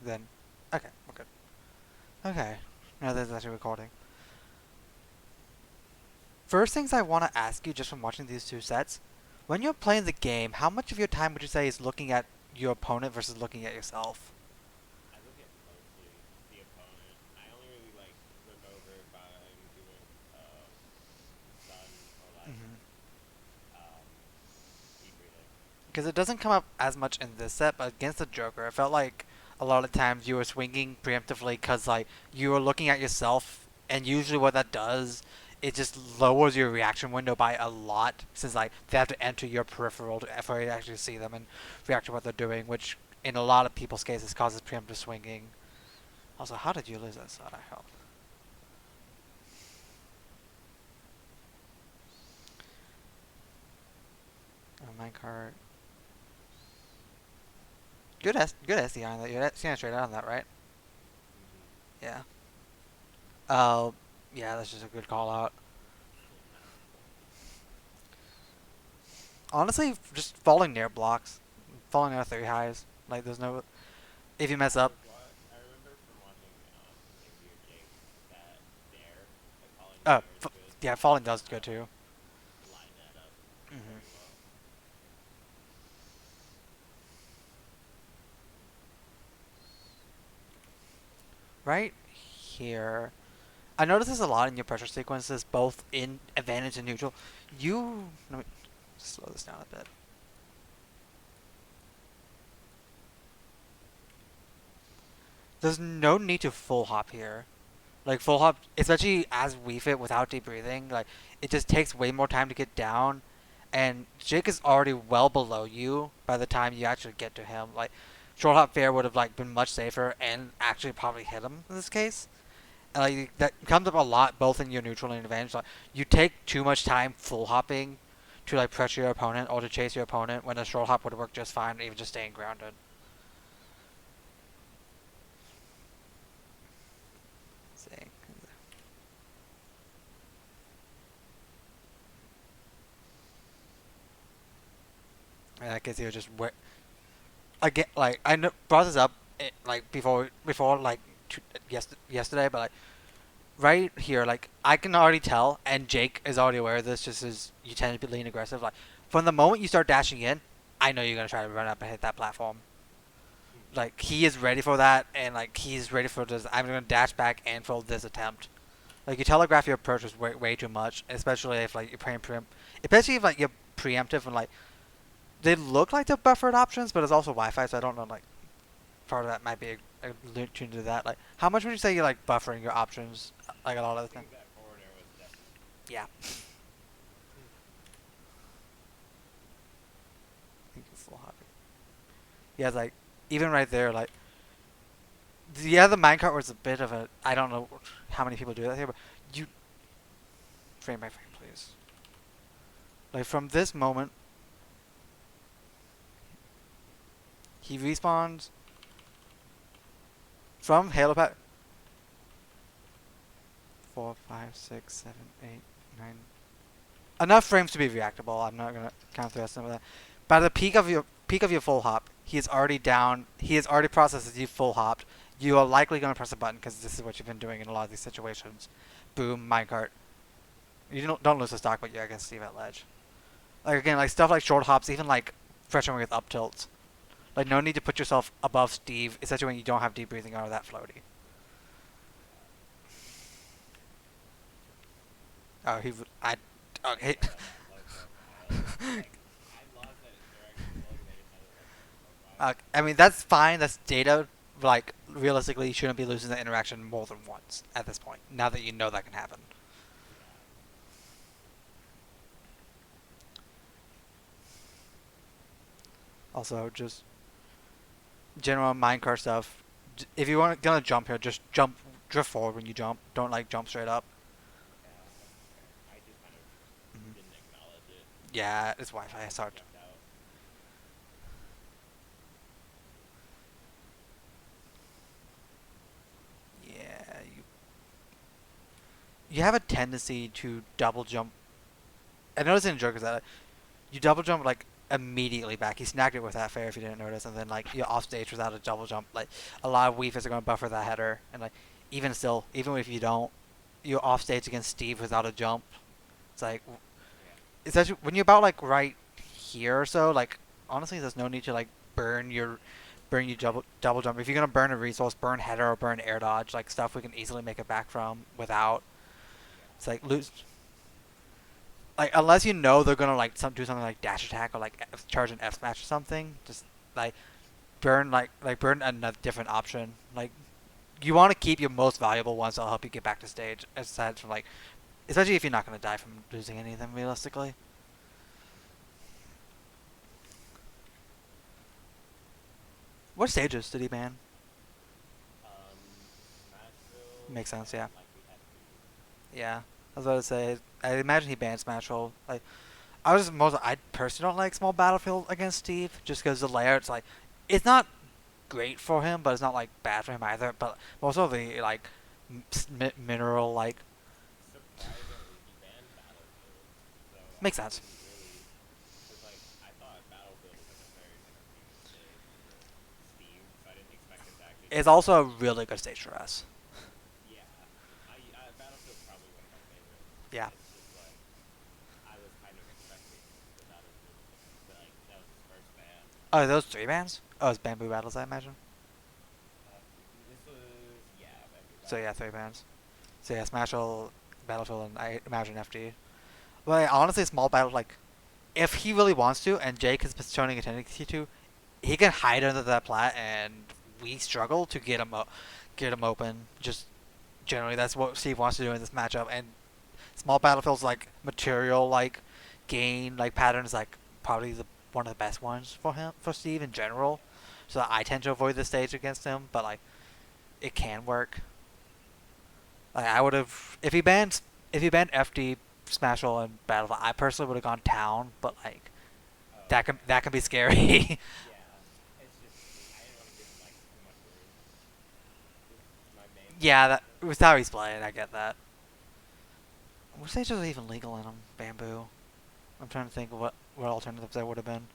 then. Okay, we're good. Okay. Now this is actually recording. First things I want to ask you just from watching these two sets, when you're playing the game, how much of your time would you say is looking at your opponent versus looking at yourself? I look at mostly the opponent. I only really like look over if I'm doing stun or like Mm-hmm. um, deep breathing. Because it doesn't come up as much in this set, but against the Joker, I felt like a lot of times you were swinging preemptively because like you were looking at yourself, and usually what that does, it just lowers your reaction window by a lot, since like they have to enter your peripheral for you to actually see them and react to what they're doing, which in a lot of people's cases causes preemptive swinging. Also, how did you lose that shot? I help. Minecart. Good SDI on that. You're SDI straight out on that, right? Mm-hmm. Yeah. Uh, yeah, that's just a good call out. Honestly, just falling near blocks, falling out of three highs. Like, there's no. If you mess up, I remember from watching Xavier Jake that dare, like falling dare is f- good. yeah, You falling just does have good to too. line that up Hmm. very well. Right here, I notice this a lot in your pressure sequences, both in advantage and neutral. Let me slow this down a bit. There's no need to full hop here. Like full hop, especially as we fit without deep breathing, like it just takes way more time to get down, and Jake is already well below you by the time you actually get to him. Like short hop fair would have like been much safer and actually probably hit him in this case. And like that comes up a lot, both in your neutral and advantage. Like you take too much time full hopping to like pressure your opponent or to chase your opponent when a short hop would work just fine, even just staying grounded. See. In that case, you just again, like I brought this up like before like yesterday, but like right here, like I can already tell, and Jake is already aware of this, just as you tend to be lean aggressive. Like from the moment you start dashing in, I know you're gonna try to run up and hit that platform. Like he is ready for that, and like he's ready for this. I'm gonna dash back and for this attempt. Like you telegraph your approach is way too much, especially if like you're especially if like you're preemptive and like they look like the buffered options, but it's also Wi-Fi, so I don't know like part of that might be a tune to that. Like, how much would you say you like buffering your options, like a lot of I the time? think that forward air was definitely. Yeah. Thank you, full hopping. Yeah, like even right there, like yeah, the minecart was a bit of a. I don't know how many people do that here, but you frame by frame, please. Like from this moment, he respawns from Halo Pack. 4, 5, 6, 7, 8, 9. Enough frames to be reactable. I'm not gonna count the rest of that. By the peak of your full hop, he is already down. He has already processed as you full hopped. You are likely gonna press a button because this is what you've been doing in a lot of these situations. Boom, minecart. You don't lose the stock, but you're gonna see that ledge. Like again, like stuff like short hops, even like pressuring with up tilts. Like no need to put yourself above Steve, especially when you don't have deep breathing or that floaty. Oh, I Okay. love that low profile. Like I love that interaction as well because I just had it like low profile. I mean, that's fine. That's data. Like, realistically, you shouldn't be losing that interaction more than once at this point. Now that you know that can happen. Yeah. Also, just general minecart stuff. If you want gonna jump here, just drift forward when you jump. Don't like jump straight up. Yeah, that's fair. I just kind of Hmm. didn't acknowledge it Yeah, it's Wi-Fi. and It's hard. jumped out. Yeah, you have a tendency to double jump. I noticed in jokers that you double jump like immediately back. He snagged it with that fair if you didn't notice, and then like you're off stage without a double jump. Like a lot of weavers are going to buffer that header, and like even still, even if you don't, you're off stage against Steve without a jump. It's like Yeah. especially when you're about like right here or so. Like honestly, there's no need to like burn your double jump. If you're gonna burn a resource, burn header or burn air dodge, like stuff we can easily make it back from without. Yeah. It's like lose like unless you know they're gonna like do something like dash attack or like charge an F smash or something. Just like burn another different option. Like you want to keep your most valuable ones that'll help you get back to stage, aside from like especially if you're not gonna die from losing any of them realistically. What stages did he ban? Smashville Makes sense, yeah. and like the FP. Yeah, I was about to say. I imagine he banned Smashville. Like I was most. I personally don't like small battlefield against Steve, just because the layouts like it's not great for him, but it's not like bad for him either. But most of the like mineral like Surprisingly, he banned Battlefield, so I makes sense. didn't really, cause like I thought Battlefield was like a very entertaining stage for Steve, so I didn't expect him to actually It's ban it. also a really good stage for us. Yeah, Battlefield's probably one of my favorites. Yeah. It's just like I was kind of expecting the Battlefield to like that was his first ban. Oh, are those three bands? Oh, it's bamboo battles, I imagine. This was yeah, Bamboo So yeah, Battles. three bands. So yeah, Smashville, Battlefield, and I imagine FD. Well, yeah, honestly, small battle like if he really wants to, and Jake has been showing a tendency to, he can hide under that plat, and we struggle to get him open. Just generally, that's what Steve wants to do in this matchup. And small battlefields like material like gain like patterns like probably the one of the best ones for Steve in general. Yeah, So I tend to avoid the stage against him, but like it can work. Like I would have if he banned FD, Smashville, and Battlefield. I personally would have gone town, but like oh yeah, that can be scary. yeah. It's just I didn't want to give him like too much room. This is my main Yeah, that character. with how he's playing, I get that. What stages are even legal in them? Bamboo. I'm trying to think of what alternatives there would have been.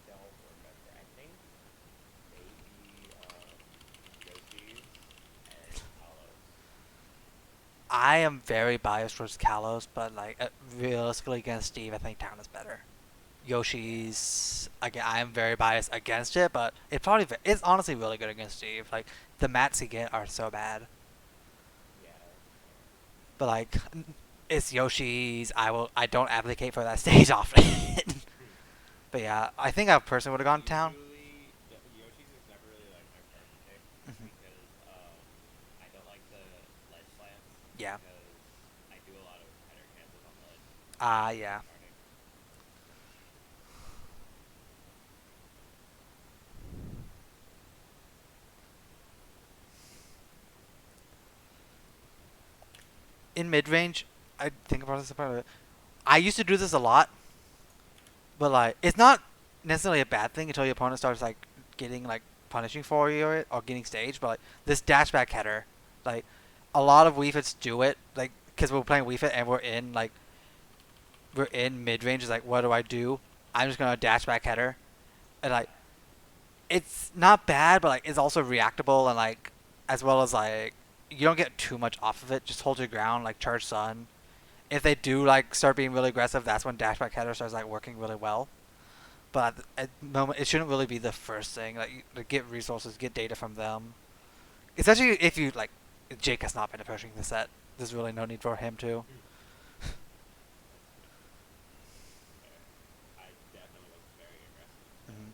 Don't remember. I think maybe Yoshi's and Talos. I am very biased towards Kalos, but like realistically against Steve, I think Town is better. Yeah, Yoshi's again, I am very biased against it, but it's honestly really good against Steve. Like the mats he get are so bad, yeah, that's fair. but like it's Yoshi's. I don't advocate for that stage often. But yeah, I think I personally would have gone Town. Yoshi's is never really like my first pick Hmm. because I don't like the ledge slants Yeah. because I do a lot of header cancels on ledge when Yeah. starting. In mid range, I think about this part of it. I used to do this a lot, but like it's not necessarily a bad thing until your opponent starts like getting like punishing for you or getting staged. But like this dashback header, like a lot of Wii Fits do it, like because we're playing Wii Fit and we're in mid range. Is like what do I do? I'm just gonna dashback header, and like Yeah, it's not bad, but like it's also reactable and like as well as like you don't get too much off of it. Just hold your ground, like charge sun. If they do like start being really aggressive, that's when dashback header starts like working really well. But at the moment, it shouldn't really be the first thing. Like to get resources, get data from them. Especially if you like, Jake has not been approaching the set. There's really no need for him to. that's fair. I definitely was very aggressive though. Hmm.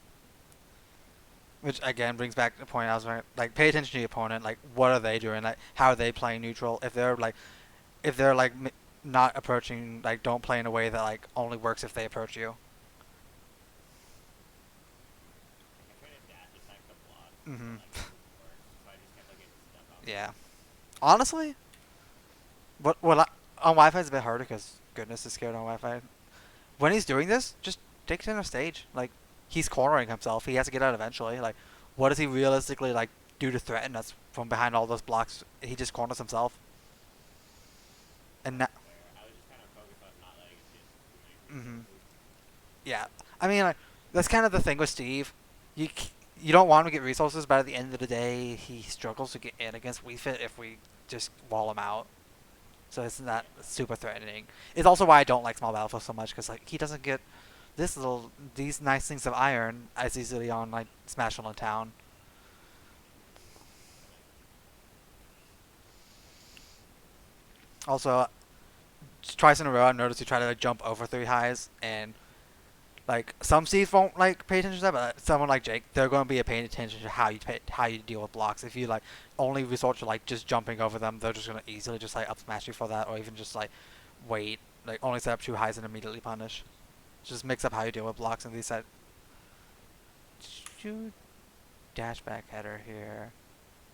Which again brings back the point I was like, pay attention to your opponent. Like, what are they doing? Like, how are they playing neutral? If they're like not approaching, like, don't play in a way that like only works if they approach you. Like I tried to dash attack the block, but Hmm. like it didn't work, so I just kept like getting stuck on them. Yeah. Honestly, what on Wi-Fi is a bit harder because goodness is scared on Wi-Fi. When he's doing this, just take center stage. Like he's cornering himself. He has to get out eventually. Like what does he realistically like do to threaten us from behind all those blocks? He just corners himself. And That's fair. I was just kind of focused on not letting him get too many mm-hmm. resources. Yeah, I mean, like, that's kind of the thing with Steve. You you don't want him to get resources, but at the end of the day, he struggles to get in against Wii Fit if we just wall him out. So it's not Yeah. super threatening. It's also why I don't like Small Battlefield so much because like he doesn't get these nice things of iron as easily on like Smash in Town. That makes sense. Also, twice in a row I noticed you try to like, jump over three highs and like some Steves won't like pay attention to that, but someone like Jake, they're going to be paying attention to how you deal with blocks. If you like only resort to like just jumping over them, they're just going to easily just like up smash you for that, or even just like wait, like only set up two highs and immediately punish. Just mix up how you deal with blocks and these set. You dash back header here.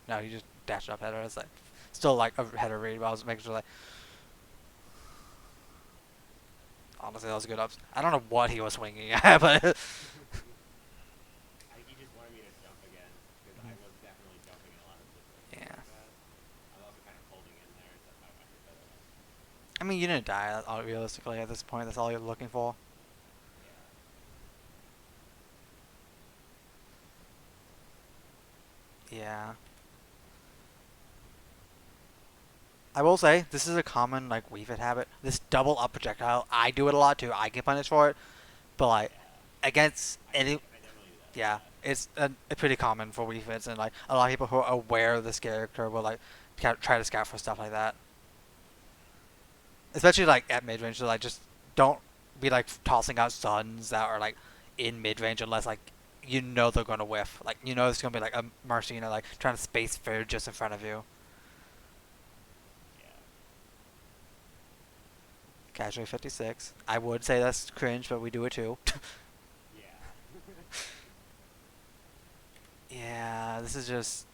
No, you just dash up header. It's like still like a header read, but I was making sure like honestly that was a good ups. I don't know what he was swinging at, but I think he just wanted me to jump again because I was definitely jumping in a lot of situations yeah. like that. I was also kind of holding in there, so I could better like. I mean, you didn't die realistically at this point. That's all you're looking for. Yeah. Yeah. I will say this is a common like Wii Fit habit. This double up projectile, I do it a lot too. I get punished for it, but like Yeah. against any, I definitely do that a yeah, lot. it's pretty common for Wii Fits, and like a lot of people who are aware of this character will like try to scout for stuff like that. Especially like at mid range, so like just don't be like tossing out stuns that are like in mid range unless like you know they're gonna whiff. Like you know it's gonna be like a Marcina like trying to space fair just in front of you. Yeah. Casually 56. I would say that's cringe, but we do it too. Yeah. Yeah, this is just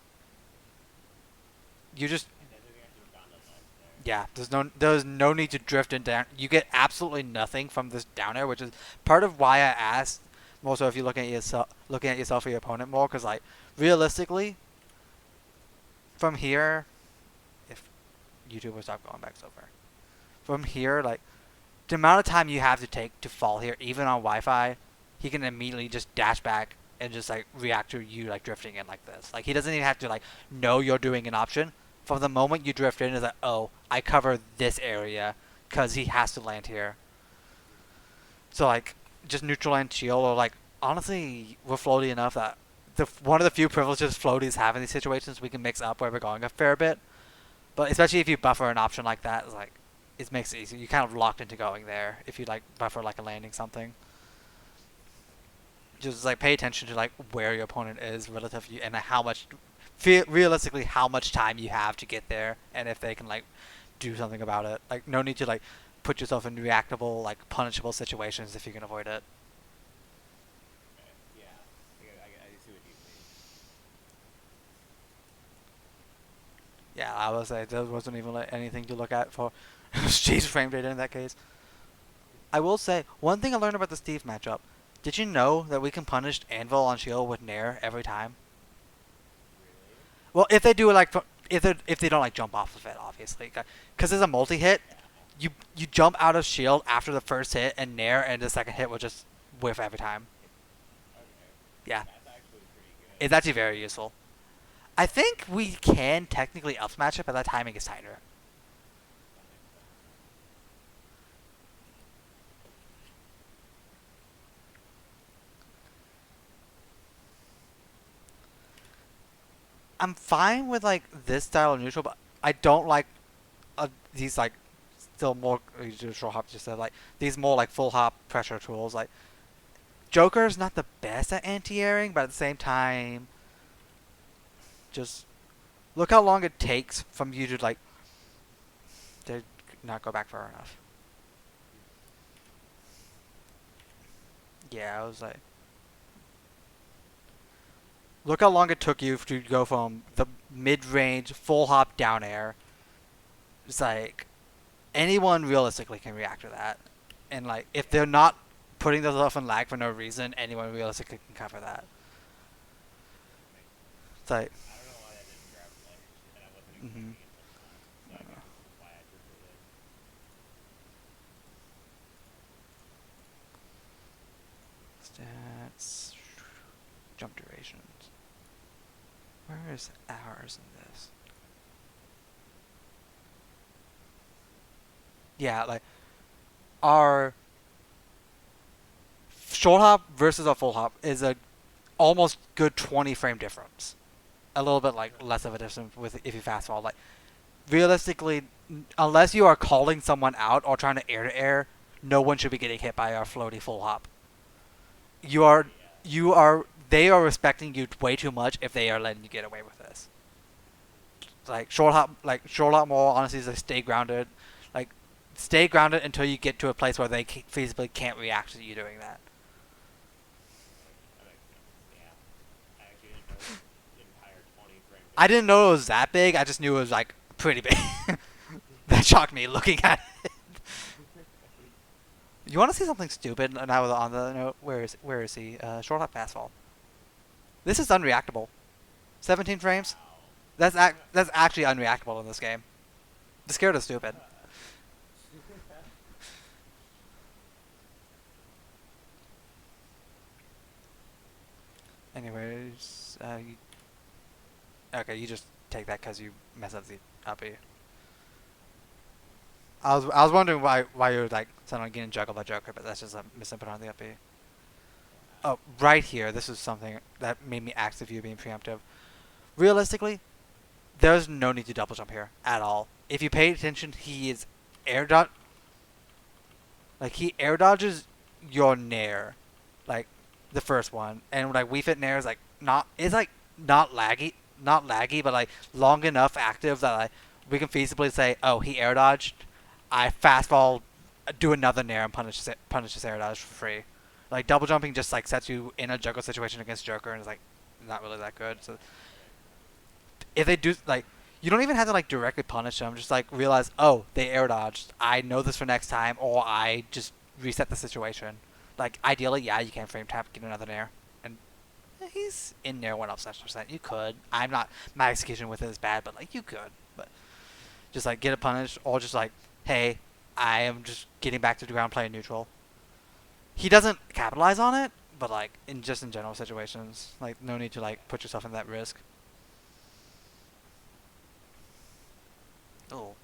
you just I definitely think I should have gone to ledge there. yeah. There's no need to drift and down. You get absolutely nothing from this down air, which is part of why I asked. Also, if you're looking at yourself or your opponent more, because like realistically, from here, if YouTube will stop going back so far, from here, like the amount of time you have to take to fall here, even on Wi-Fi, he can immediately just dash back and just like react to you like drifting in like this. Like he doesn't even have to like know you're doing an option. From the moment you drift in, is like, oh, I cover this area because he has to land here. So like just neutral and shield, or like honestly, we're floaty enough that one of the few privileges floaties have in these situations we can mix up where we're going a fair bit. But especially if you buffer an option like that, it's like it makes it easy. You're kind of locked into going there if you like buffer like a landing something. Just like pay attention to like where your opponent is relative to you and how much, realistically, how much time you have to get there, and if they can like do something about it. Like no need to like put yourself in reactable like punishable situations if you can avoid it. Okay. Yeah. I see what you mean. Yeah, I would say there wasn't even like anything to look at for Steve's frame data in that case. I will say one thing I learned about the Steve matchup. Did you know that we can punish Anvil on shield with Nair every time? Really? Well, if they do it like if they don't like jump off of it, obviously, because there's a multi hit. Yeah. You jump out of shield after the first hit and Nair, and the second hit will just whiff every time. Okay. Yeah, That's actually pretty good. it's actually very useful. I think we can technically up smash it, but that timing is tighter. That makes sense. I'm fine with like this style of neutral, but I don't like these like still more neutral hop. Just said like these more like full hop pressure tools. Like Joker's not the best at anti-airing, but at the same time, just look how long it takes from you to like to not go back far enough. Yeah, I was like, look how long it took you to go from the mid-range full hop down air. It's like anyone realistically can react to that, and like if they're not putting themselves in lag for no reason, anyone realistically can cover that. That makes sense. It's like, I don't know why that didn't grab ledge, and I wasn't mm-hmm. expecting it to not. So I guess this is why I drifted in. Stats. Jump durations. Where is hours in this? Yeah, like our short hop versus a full hop is a almost good 20 frame difference. A little bit like less of a difference with if you fast forward. Like realistically, unless you are calling someone out or trying to air, no one should be getting hit by our floaty full hop. You are, Yeah. you are, they are respecting you way too much if they are letting you get away with this. Like short hop more honestly is like stay grounded, like stay grounded until you get to a place where they feasibly can't react to you doing that. That makes sense. Yeah. I actually didn't know it was an entire 20 frame I didn't difference. know it was that big. I just knew it was like pretty big. That shocked me looking at it. You want to see something stupid? And I was on the note. Where is he? Short hop fastball. This is unreactable. 17 frames. Wow. That's actually unreactable in this game. The scared is stupid. Anyways, okay, you just take that because you mess up the uppy. I was wondering why you were like suddenly getting juggled by Joker, but that's just a misinput on the uppy. Oh, right here. This is something that made me ask if you being preemptive. Realistically, there's no need to double jump here at all. If you pay attention, he is air dodge. Like he air dodges your nair, like the first one, and like Wii Fit nair is like not. It's like not laggy, but like long enough active that like we can feasibly say, oh, he air dodged. I fastball, do another nair and punish his air dodge for free. Like double jumping just like sets you in a juggle situation against Joker, and it's like not really that good. So Right. if they do like you don't even have to like directly punish them. Just like realize, oh, they air dodged. I know this for next time, or I just reset the situation. Like ideally, yeah, you can frame tap, get another nair, and he's in there 1 up 6%. You could. I'm not. My execution with it is bad, but like you could. But just like get a punish, or just like, hey, I am just getting back to the ground playing neutral. He doesn't capitalize on it, but like in general situations, like no need to like put yourself in that risk. Oh,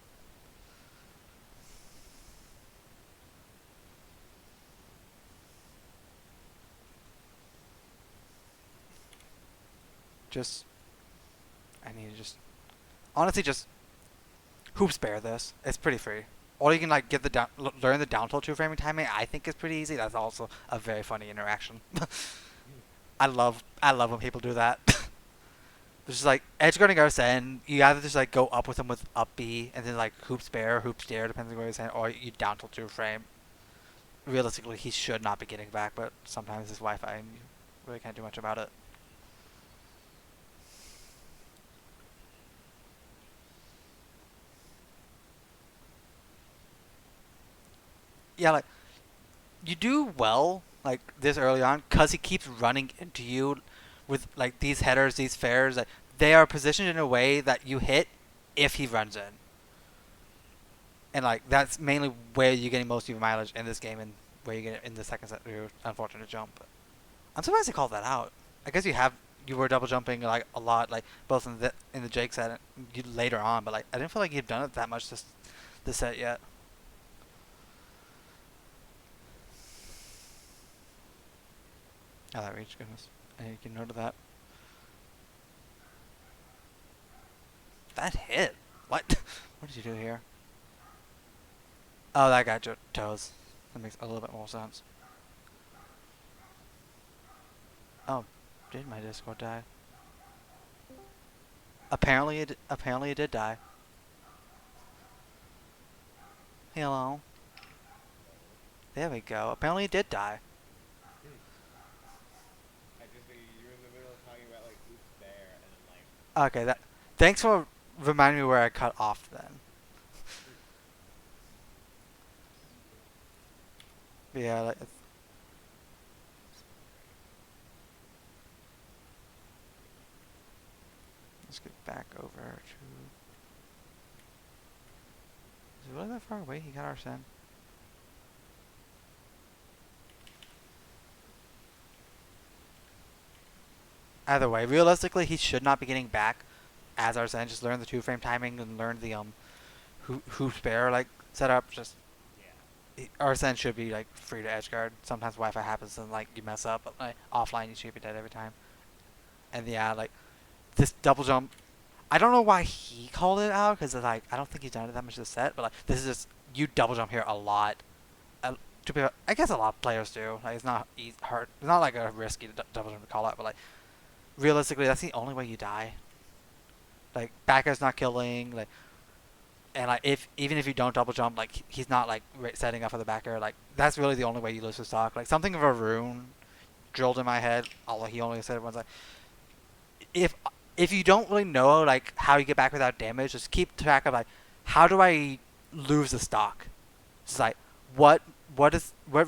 just I need to just honestly just hoop spare this. It's pretty free. Or you can like get the learn the down tilt two framing timing. I think is pretty easy. That's also a very funny interaction. I love when people do that. It's just like edge guarding Arsene, you either just like go up with him with up B and then like hoop spare, hoop stare, depending on where he's at, or you down tilt two frame. Realistically, he should not be getting back, but sometimes it's Wi-Fi and you really can't do much about it. Yeah, like you do well like this early on because he keeps running into you with like these headers, these fairs. Like they are positioned in a way that you hit if he runs in, and like that's mainly where you're getting most of your mileage in this game, and where you get it in the second set your unfortunate jump. But I'm surprised they called that out. I guess you were double jumping like a lot, like both in the Jake set and you, later on, but like I didn't feel like you've done it that much this set yet. Oh, that reach, goodness. I need to note of that. That hit. What? What did you do here? Oh, that got your toes. That makes a little bit more sense. Oh, did my Discord die? Apparently it did die. Hello. Hello. There we go. Apparently it did die. I just you were in the middle of talking about like oops there, and I'm like, Okay, that. Thanks for reminding me where I cut off then. But yeah, like, let's get back over to. Is it really that far away? He got our send. Either way, realistically, he should not be getting back as Arsene. Just learn the two frame timing and learn the hoop spare like setup. Just Yeah. Arsene should be like free to edge guard. Sometimes Wi-Fi happens and like you mess up, but like offline you should be dead every time. And yeah, like this double jump. I don't know why he called it out because like I don't think he's done it that much this set, but like this is just you double jump here a lot. To be, I guess a lot of players do. Like it's not easy, hard. It's not like a risky double jump to call out, but like realistically, that's the only way you die. Like backer's not killing. Like and like if even if you don't double jump, like he's not like setting up for the backer. Like that's really the only way you lose the stock. Like something of a rune drilled in my head. Although he only said it once. Like if if you don't really know like how you get back without damage, just keep track of like how do I lose the stock. It's like what what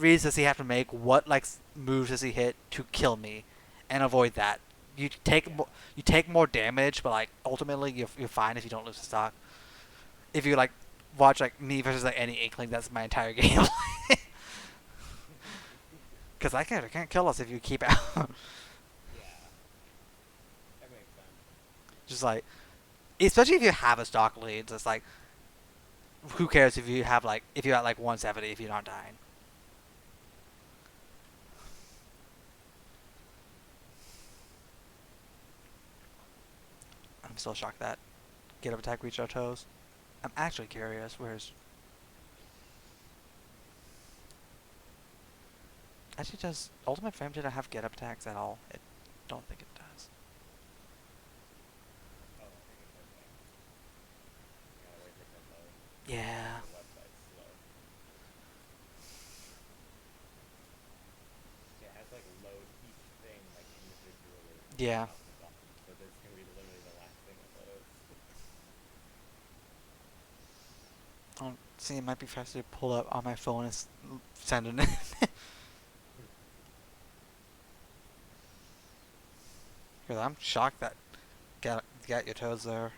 reads does he have to make? What like moves does he hit to kill me, and avoid that. You take Yeah. you take more damage, but like ultimately you're fine if you don't lose the stock. If you like watch like me versus like any inkling, that's my entire game. Because I can't kill us if you keep out. Yeah. That makes sense. Just like especially if you have a stock lead, it's like who cares if you have like if you're at like 170 if you're not dying. I'm still shocked that get up attack reached our toes. I'm actually curious. Where's actually does Ultimate Frame didn't have get up attacks at all? I don't think it does. Oh, I think it says like you gotta wait for it to load. Yeah. The website's slow. Yeah, it has to like load each thing like individually Yeah. out the box. So this is gonna be literally the last thing it loads. See, it might be faster to pull up on my phone and send it. Because I'm shocked that got your toes there.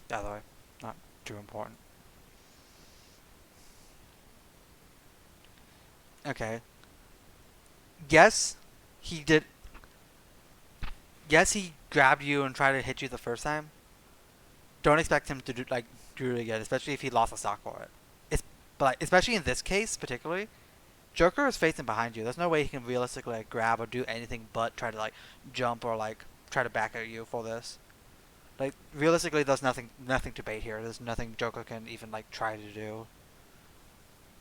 By the way, not too important. Okay. Yes, he did. Yes, he grabbed you and tried to hit you the first time. Don't expect him to do it again, especially if he lost a stock for it. It's but like, especially in this case particularly, Joker is facing behind you. There's no way he can realistically like grab or do anything but try to like jump or like try to back at you for this. Like realistically, there's nothing to bait here. There's nothing Joker can even like try to do.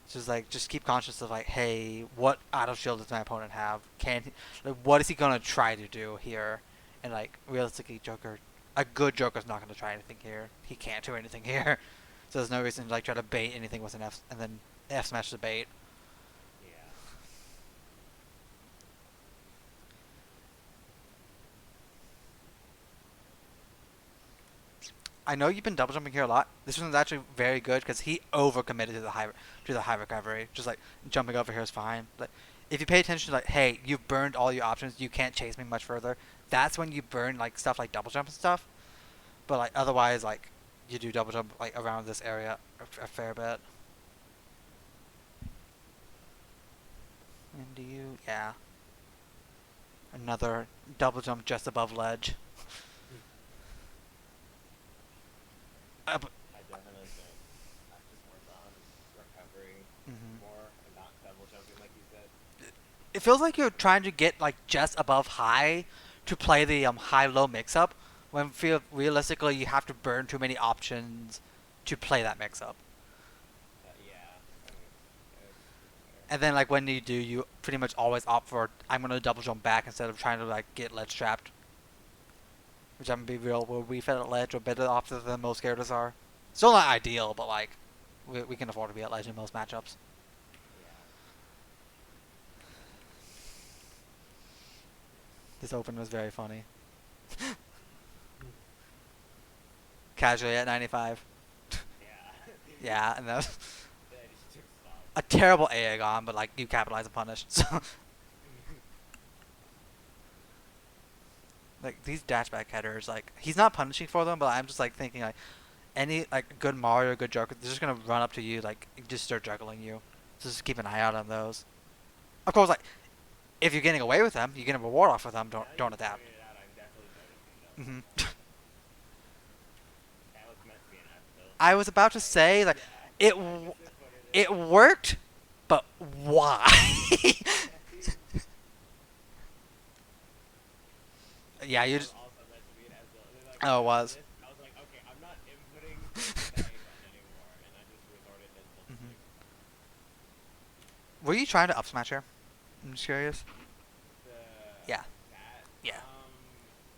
It's just like just keep conscious of like, hey, what auto shield does my opponent have? Like what is he gonna try to do here? And like realistically, a good Joker's not gonna try anything here. He can't do anything here. So there's no reason to like try to bait anything with an F and then F smash the bait. Yeah. I know you've been double jumping here a lot. This one's actually very good because he overcommitted to the high recovery. Just like jumping over here is fine. Like if you pay attention to like, hey, you've burned all your options. You can't chase me much further. That's when you burn like stuff like double jump and stuff. But like otherwise, like you do double jump like around this area a fair bit. And do you? Yeah. Another double jump just above ledge. I definitely think I just work on recovery Mhm. more and not double jumping like you said. It feels like you're trying to get like just above high to play the high low mix up when feel realistically you have to burn too many options to play that mix up. Yeah. I mean, it's fair. And then like when you do, you pretty much always opt for I'm gonna double jump back instead of trying to like get ledge trapped. Which I'm gonna be real, where we fed at ledge are better options than most characters are. Still not ideal, but like we can afford to be at ledge in most matchups. Yeah. This open was very funny. Casually at 95. Yeah. Yeah, and that was Then I just took stock. a terrible Aegon, but like you capitalize and punish. So like these dashback headers, like he's not punishing for them, but I'm just like thinking like any like good Mario, good Joker, they're just gonna run up to you like just start juggling you. So just keep an eye out on those. Of course, like if you're getting away with them, you get a reward off of them. Now that Don't you adapt. pointed it out, I'm definitely noticing those. hmm That was meant to be an F tilt. I was about to I say like yeah, it I w- disappointed in it that. worked, but why? Yeah, you That was just also meant to be an F tilt. And then like oh it after was. this, I was like, okay, I'm not inputting the A button anymore, and I just resorted to tilt hmm stick. Were you trying to up smash her? I'm just curious. The Yeah, that yeah.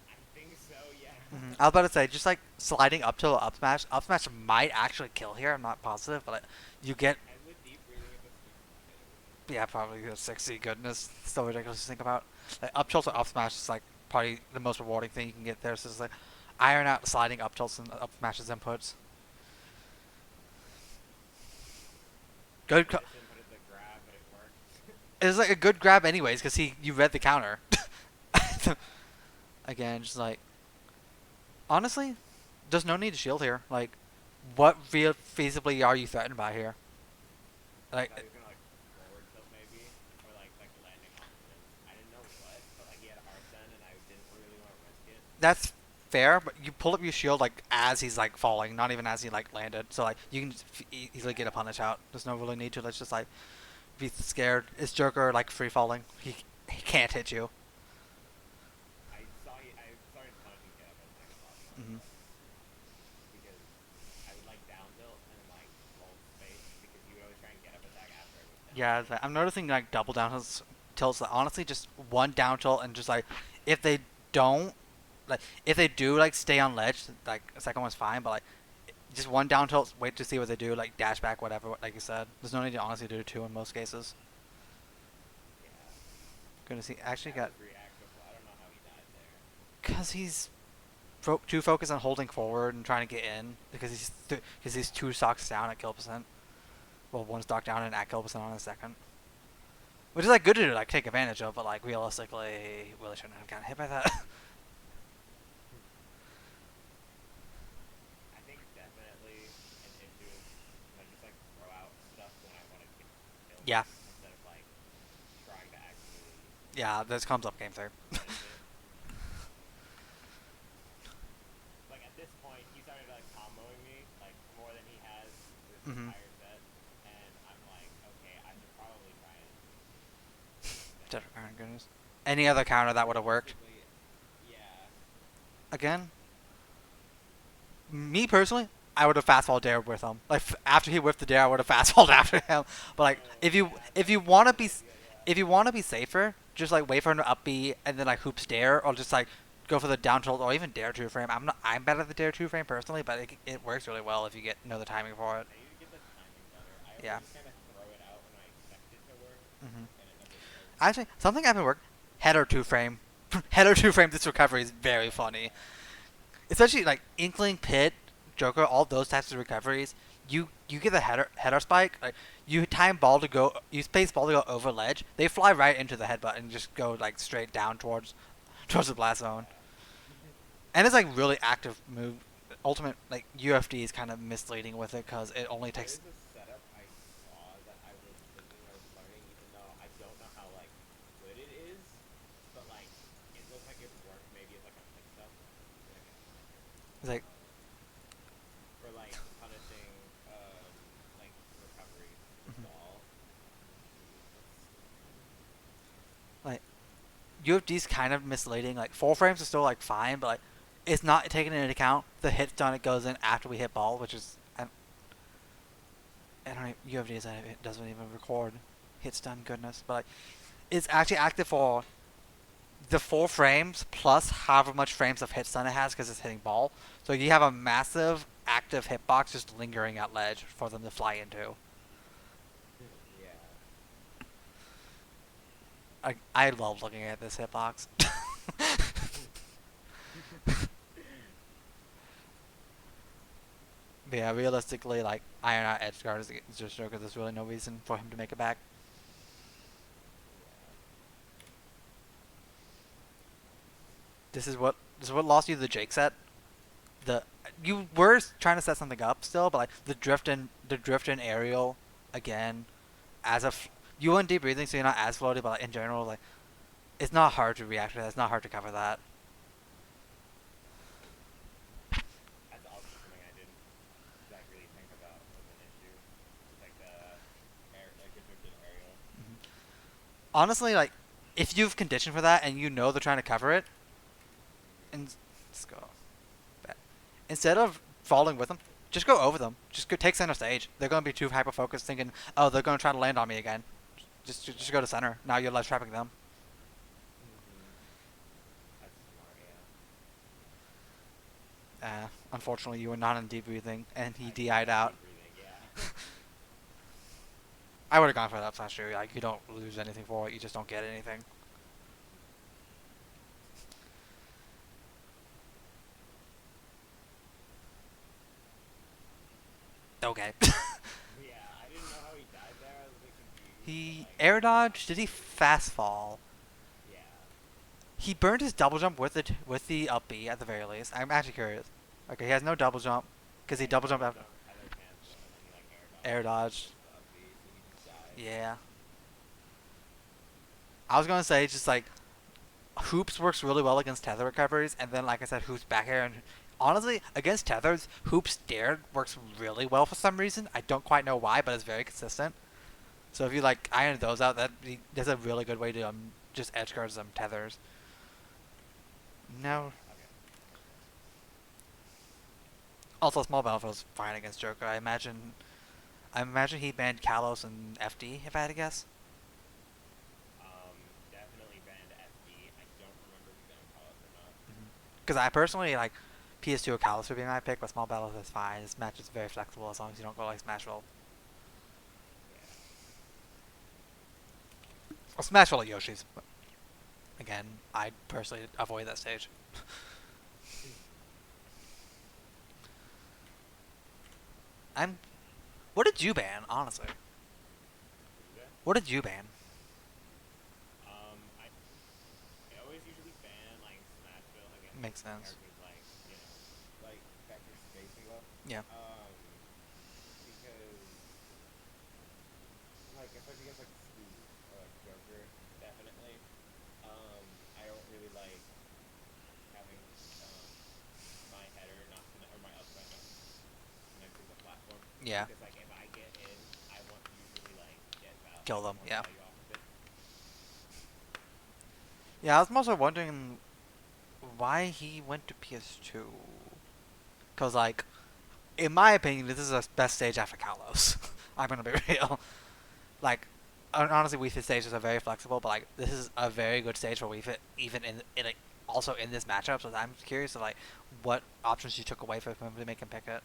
I think so. Yeah. I was about to say, just like sliding up smash might actually kill here. I'm not positive, but like, you get, And with deep breathing at the 60, it would. yeah, probably the 60 goodness. Still ridiculous to think about. Like, up tilt or up smash is like probably the most rewarding thing you can get there. So it's like iron out the sliding up tilts and up smashes inputs. Good. I just inputted the grab, but it worked. It was like a good grab anyways, because you read the counter. Again, just like honestly, there's no need to shield here. Like, what real feasibly are you threatened by here? I Like, thought he was gonna like forward tilt maybe, or like landing option. I didn't know what, but like he had a hard send, and I didn't really want to risk it. that's fair, but you pull up your shield like as he's like falling, not even as he like landed. So like you can just easily get a Yeah. punish out. There's no really need to. Let's just like be scared. Is Joker like free falling? He can't hit you. I started punishing get up as next option on hmm the button because I would like down tilt and then like hold space because you would always try and get up attack after I was down. Yeah, I'm noticing like double down tilts. That honestly, just one down tilt and just like if they don't like if they do like stay on ledge, like the second one's fine, but like just one down tilt, wait to see what they do, like dash back, whatever. Like you said, there's no need to honestly do two in most cases. Yeah. Gonna see actually That got was reactable. I don't know how he died there. because he's too focused on holding forward and trying to get in because he's two stocks down at kill percent. Well, one stock down and at kill percent on a second, which is like good to like take advantage of, but like realistically, really shouldn't have gotten hit by that. I think definitely an issue is when I just like throw out stuff when I want to kill him Yeah, instead of like trying to actually yeah, this comes up game three. punish it. Like at this point, he started like comboing me like more than he has this hmm entire set, and I'm like, okay, I should probably try and finish him. Goodness. Any other counter that would have worked? Realistically, yeah, Again, me personally, I would have fastball dared with him. Like after he whiffed the dare, I would have fastballed after him. But like yeah, if that's you a pretty want to good be idea, yeah. if you want to be safer, just like wait for him to up B and then like hoop dare or just like go for the down tilt or even dare two frame. I'm better at the dare two frame personally, but it works really well if you know the timing for it. I need to get the timing better. I always Yeah. just kind of throw it out when I expect it to work, hmm and it never does. Actually, something I've been working header two frame. Header two frame this recovery is very funny. Yeah. Especially like Inkling, Pit, Joker, all those types of recoveries. You get the header spike. Like you time ball to go, you space ball to go over ledge. They fly right into the headbutt and just go like straight down towards the blast zone. Yeah. And it's like really active move. Ultimate like UFD is kind of misleading with it because it only There takes. is a setup I saw that I was thinking of learning, even though I don't know how like good it is, but like it looks like it worked maybe as like a mix up. Maybe I can find it. It's like For like punishing like recoveries for mhm. stall. Let's see. Like UFD's kind of misleading. Like full frames are still like fine, but like it's not taking into account the hit stun it goes in after we hit ball, which is I don't know, UFD is it doesn't even record hit stun goodness, but like it's actually active for the 4 frames plus however much frames of hit stun it has because it's hitting ball. So you have a massive active hitbox just lingering at ledge for them to fly into. Yeah. I love looking at this hitbox. But yeah, realistically, like Iron Out Edge Guard is just because there's really no reason for him to make it back. Yeah. This is what lost you the Jake set. the you were trying to set something up still, but like the drift in aerial again as a you wouldn't deep breathing, so you're not as floaty, but like, in general, like it's not hard to react to that. It's not hard to cover that. That's also something I didn't like really think about was an issue. It's like the air, like the drifted aerial. Mhm. Honestly, like if you've conditioned for that and you know they're trying to cover it, Mm-hmm. and let's go back. Instead of falling with them, just go over them. Just go, take center stage. They're gonna be too hyper focused, thinking, oh, they're gonna try to land on me again. Just Yeah. go to center. Now you're less trapping them. Mm-hmm. That's smart. Yeah. Unfortunately, you were not in deep breathing, and he I didn't DI'd have out. deep breathing. Yeah. I would have gone for that slash true. Like you don't lose anything for it. You just don't get anything. Okay. Yeah. I didn't know how he died there. I was a bit confused, but He like, air dodge. Did he fast fall? yeah. He burned his double jump with the up B at the very least. I'm actually curious. Okay, he has no double jump because he Yeah. He double jumped double after jump tether cancel and then he like air air dodged dodge. the up B, so he just died. Yeah. I was gonna say just like hoops works really well against tether recoveries, and then like I said, hoops back air. And honestly, against tethers, hoops dared works really well for some reason. I don't quite know why, but it's very consistent. So if you like iron those out, that's a really good way to just edge guard some tethers. No. Yeah. Okay. That makes sense. Also, small battlefield's fine against Joker. I imagine he banned Kalos and FD if I had to guess. Definitely banned FD. I don't remember if he banned Paulus or not. Because I personally like PS2 or Kalos would be my pick, but small battlefield is fine. This match is very flexible as long as you don't go like Smash Roll. Yeah. Or Smash Roll at Yoshi's. But again, I personally avoid that stage. I'm. What did you ban, honestly? What is that? What did you ban? I always usually ban like Smashville against Makes sense. characters like like vector spacing low. Yeah. Um, because like especially against like Steve or like Joker, definitely. I don't really like having um my header not or my up smash not connected to the platform Yeah. because like if I get in, I want to usually like get Kill like them. more Yeah. value off of it. Yeah, I was also wondering why he went to PS2. Cause like, in my opinion, this is the best stage after Kalos. I'm gonna be real. Like, honestly, Wii Fit stages are very flexible, but like this is a very good stage for Wii Fit, even in also in this matchup. So I'm curious of like what options you took away from him to make him pick it.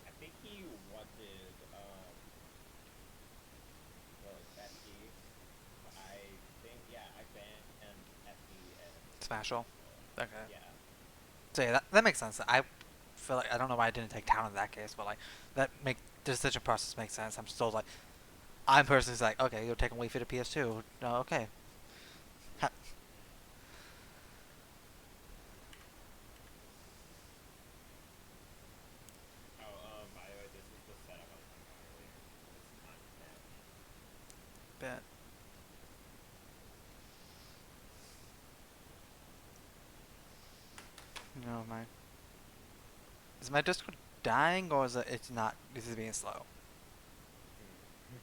I think he wanted FD. I think yeah, I banned FD and Smashville. Smashville. Okay. Yeah. So yeah, that makes sense. I feel like I don't know why I didn't take Town in that case, but like that make the decision process makes sense. I'm still like I'm personally like okay, you're taking Wii Fit to PS2. No, okay. Ha- Oh, by the way, this is the setup I was talking about earlier. This timestamp. bet. No, my is my Discord dying or is it's not? This is being slow.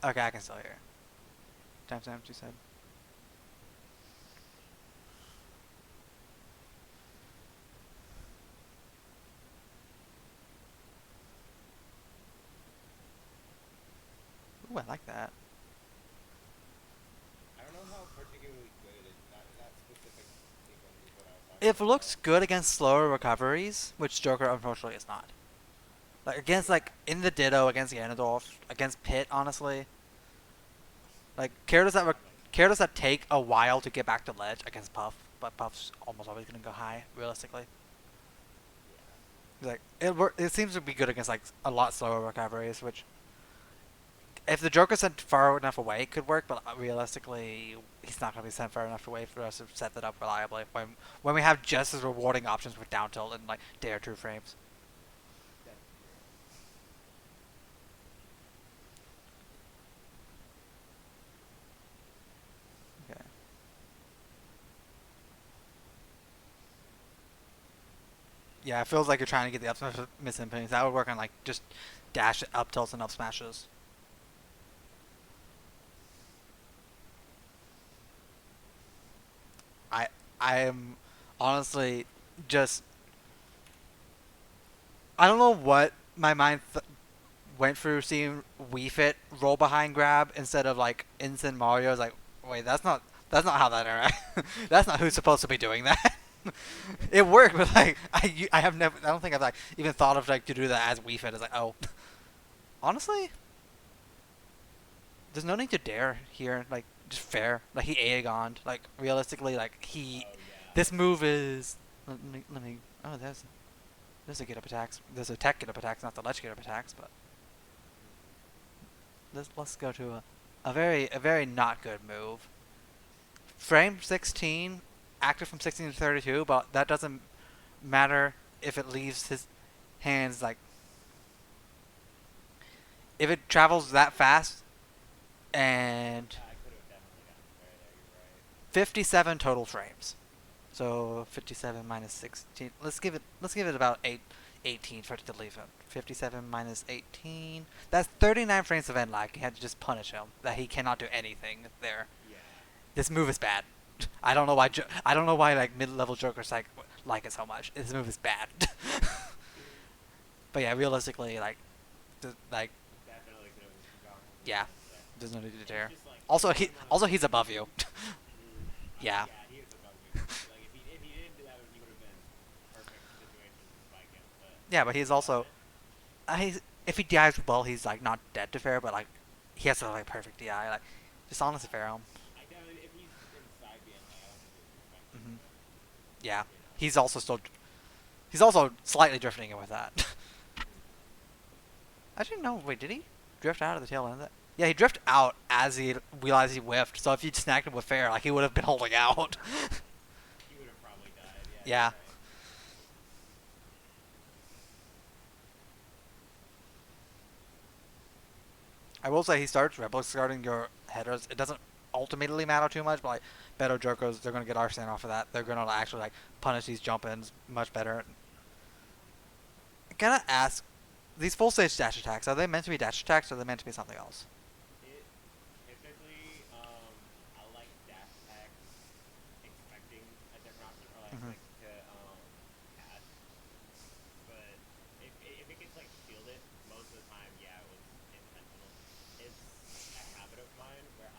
Hmm. Okay, I can still hear. Timestamp you said. Ooh, I like that. I don't know how particularly good it is. That specific sequence is what I was talking It about. looks good against slower recoveries, which Joker unfortunately is not. Like against Yeah. like in the Ditto against Ganondorf, against Pit, honestly. Like characters that take a while to get back to ledge against Puff, but Puff's almost always gonna go high, realistically. Yeah. Like it seems to be good against like a lot slower recoveries, which If the Joker's sent far enough away, it could work, but realistically, he's not going to be sent far enough away for us to set that up reliably. When we have just as rewarding options with down tilt and like dare true frames. That's true. Okay. Yeah, it feels like you're trying to get the up smash miss infinity. That would work on like just dash up tilts and up smashes. I I am honestly just I don't know what my mind went through seeing Wii Fit roll behind grab instead of like instant Mario. I was like, wait, that's not how that interacts. That's not who's supposed to be doing that. It worked, but like I have never I don't think I've like even thought of like to do that as Wii Fit. It's like oh, honestly, there's no need to dare here. Like just fair. Like he Aegon'd. Like realistically, like he Oh yeah. this move is let me oh there's a get up attacks. There's a tech get up attacks, not the ledge get up attacks, but let's go to a very not good move. Frame 16, active from 16 to 32, but that doesn't matter if it leaves his hands like if it travels that fast and I could have definitely gotten fair there. You're right. 57 total frames. So 57 minus 16. Let's give it about 18 for it to leave him. 57 minus 18. That's 39 frames of end lag. You had to just punish him. That he cannot do anything there. Yeah. This move is bad. I don't know why. I don't know why like mid-level jokers like it so much. This move is bad. But yeah, realistically, like Definitely could have gone yeah, defense there. there's no need to It's dare. just like Also, I don't know. he's above you. Mm, Yeah. yeah, he is above me. Like if he didn't do that, he would have been perfect situation to spike him. But Yeah, but he's he also doesn't. he's if he dies well, he's like not dead to fair, but like he has to like perfect DI. Like just honestly fair him. I definitely if he's inside BNI, I don't think he was expecting Hmm. to. Yeah, You know. he's also still he's also slightly drifting it with that. Mm. Actually, no. Wait, did he drift out of the tail end of that? Yeah, he drifted out as he realized he whiffed. So if you'd snagged him with fair, like he would have been holding out. He would have probably died. Yeah, you're Yeah. right. I will say he starts rebel guarding your headers. It doesn't ultimately matter too much, but like better jokers, they're gonna get Arsene off of that. They're gonna actually like punish these jump ins much better. I gotta ask, these full stage dash attacks, are they meant to be dash attacks or are they meant to be something else? It typically, I like dash attacks expecting a different option or like Hmm. to catch. But if it gets like shielded, most of the time, yeah, it was intentional. It's a habit of mine where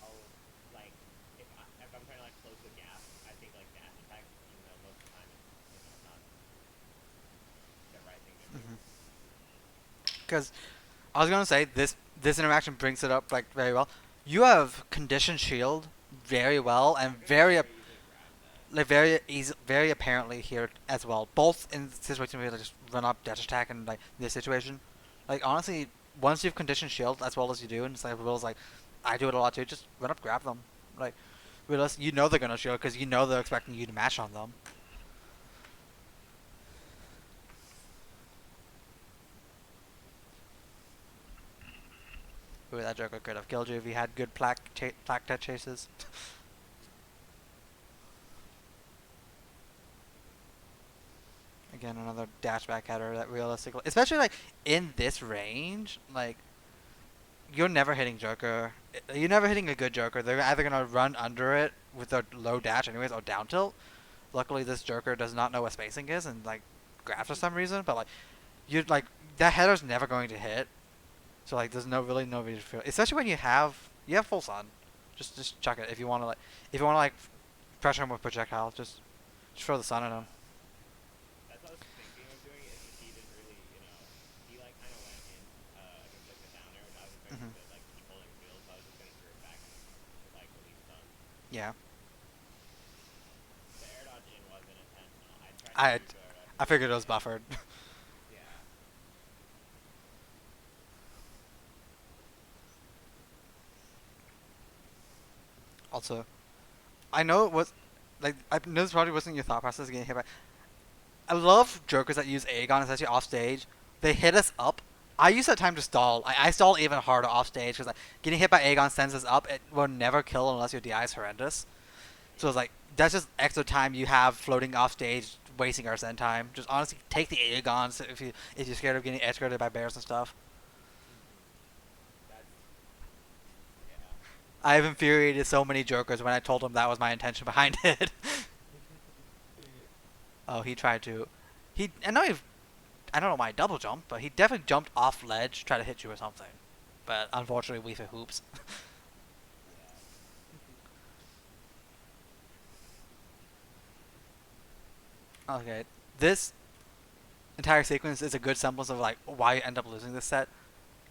I'll like if I'm trying to like close the gap, I think like dash attack, even though most of the time it's not the right thing to do. Hmm. Because I was gonna say this interaction brings it up like very well. You have condition shield very well I and could have very easily grabbed that. like very easy, very apparently here as well. Both in situations where you just run up dash attack and like this situation. Like honestly, once you've conditioned shield as well as you do, and it's like Will's like, I do it a lot too. Just run up, grab them. Like, realize you know they're gonna shield because you know they're expecting you to mash on them. Ooh, that Joker could have killed you if he had good plaque death chases. Again, another dash back header that realistically, especially like in this range, like you're never hitting Joker. You're never hitting a good Joker. They're either gonna run under it with a low dash, anyways, or down tilt. Luckily, this Joker does not know what spacing is and like grabs for some reason. But like you like that header's never going to hit. So like there's no reason to feel. Especially when you have full sun. Just chuck it if you want to like pressure him with projectile. Just throw the sun at him. That's what I was thinking of doing. It's just he didn't really, he like kind of went in against like the downer, which I was expecting Hmm. to like keep holding field, so I was just gonna throw it back and like release stun. Yeah, The air dodge in wasn't intentional. I tried to I neutral air dodge I it figured it was in. buffered. Yeah. also. I know it was like I know this probably wasn't your thought process getting hit by. I love jokers that use Aegon, especially off stage. They hit us up. I use that time to stall. I stall even harder off stage because like getting hit by Aegon sends us up. It will never kill unless your DI is horrendous. So it's Yeah. like that's just extra time you have floating off stage, wasting our send time. Just honestly take the Aegons if you're scared of getting edge guarded by bears and stuff. Mhm. That's yeah. I've infuriated so many jokers when I told them that was my intention behind it. Oh, he tried to. I know he. I don't know why he double jumped, but he definitely jumped off ledge, tried to hit you or something. But unfortunately, we for hoops. Yeah. Okay, this entire sequence is a good semblance of like why you end up losing this set.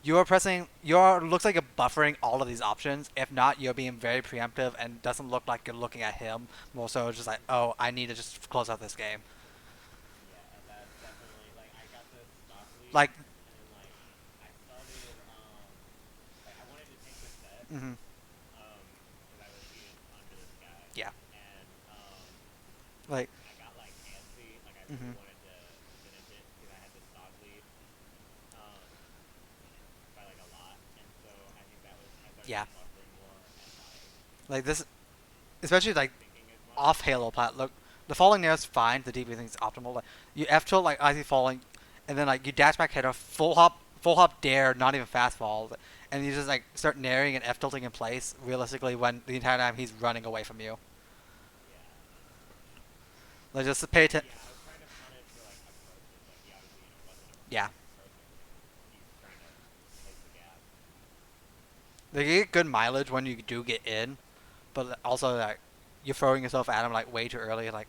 You're pressing. You're looks like you're buffering all of these options. If not, you're being very preemptive and doesn't look like you're looking at him. More so, just like, oh, I need to just close out this game. Yeah, that's definitely like I got the stock lead Like, and then like I started like I wanted to take the set mm-hmm, because I was seated under this guy yeah, and like, I got like antsy, like I really mm-hmm, wanted to finish it because I had the stock lead um by like a lot, and so I think that was I started yeah, just buffering more and like this, especially not like thinking as much. off Halo plat. Look, the falling there is fine. The DP thing is optimal. Like you F tilt like as you falling, and then like you dash back header, full hop dare, not even fast fall, and you just like start naring and F tilting in place. Realistically, when the entire time he's running away from you, Yeah. like just pay attention. Yeah, I was trying to punish for like approaches. Like he obviously, wasn't Yeah, approaching because he's trying to close the gap. they get good mileage when you do get in, but also like you're throwing yourself at him like way too early. Like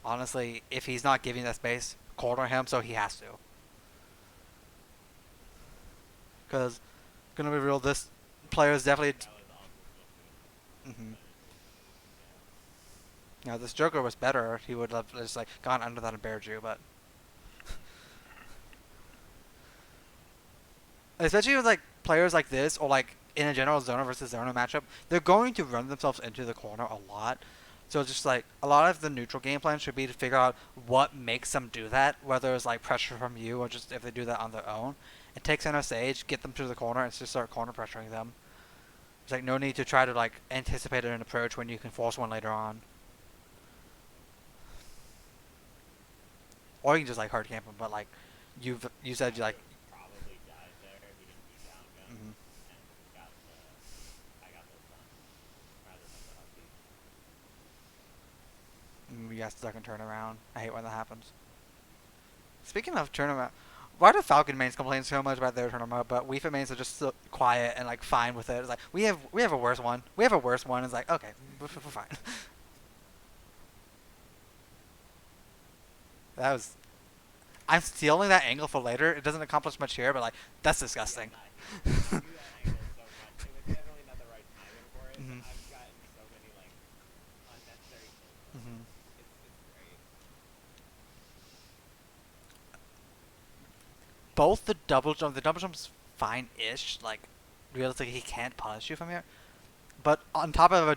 honestly, if he's not giving that space, corner him so he has to. Because gonna be real, this player is definitely. That was also supposed to Mm-hmm. finish it. Yeah. You know, this Joker was better. He would have just like gone under that and bared you, but especially with like players like this or like in a general Zona versus Zona matchup, they're going to run themselves into the corner a lot. So just like a lot of the neutral game plan should be to figure out what makes them do that, whether it's like pressure from you or just if they do that on their own. And take center stage, get them to the corner, and just start corner pressuring them. There's like no need to try to like anticipate an approach when you can force one later on, or you can just like hard camp them. But like you I said you would like. have probably died there if he didn't do down gun Mm-hmm. and got the I got the stun rather than the upbeat. You guys stuck and turn around. I hate when that happens. Speaking of tournament, why do Falcon mains complain so much about their tournament, but Weefa mains are just so quiet and like fine with it? It's like we have a worse one. We have a worse one. It's like okay, we're fine. That was. I'm stealing that angle for later. It doesn't accomplish much here, but like that's Yeah, disgusting. nah, he knew that angle so much. It was definitely not the right timing for it, but Hmm. I've gotten so many like unnecessary kills from it. Hmm. It's great. Both the double jump's fine-ish. Like realistically, he can't punish you from here. But on top of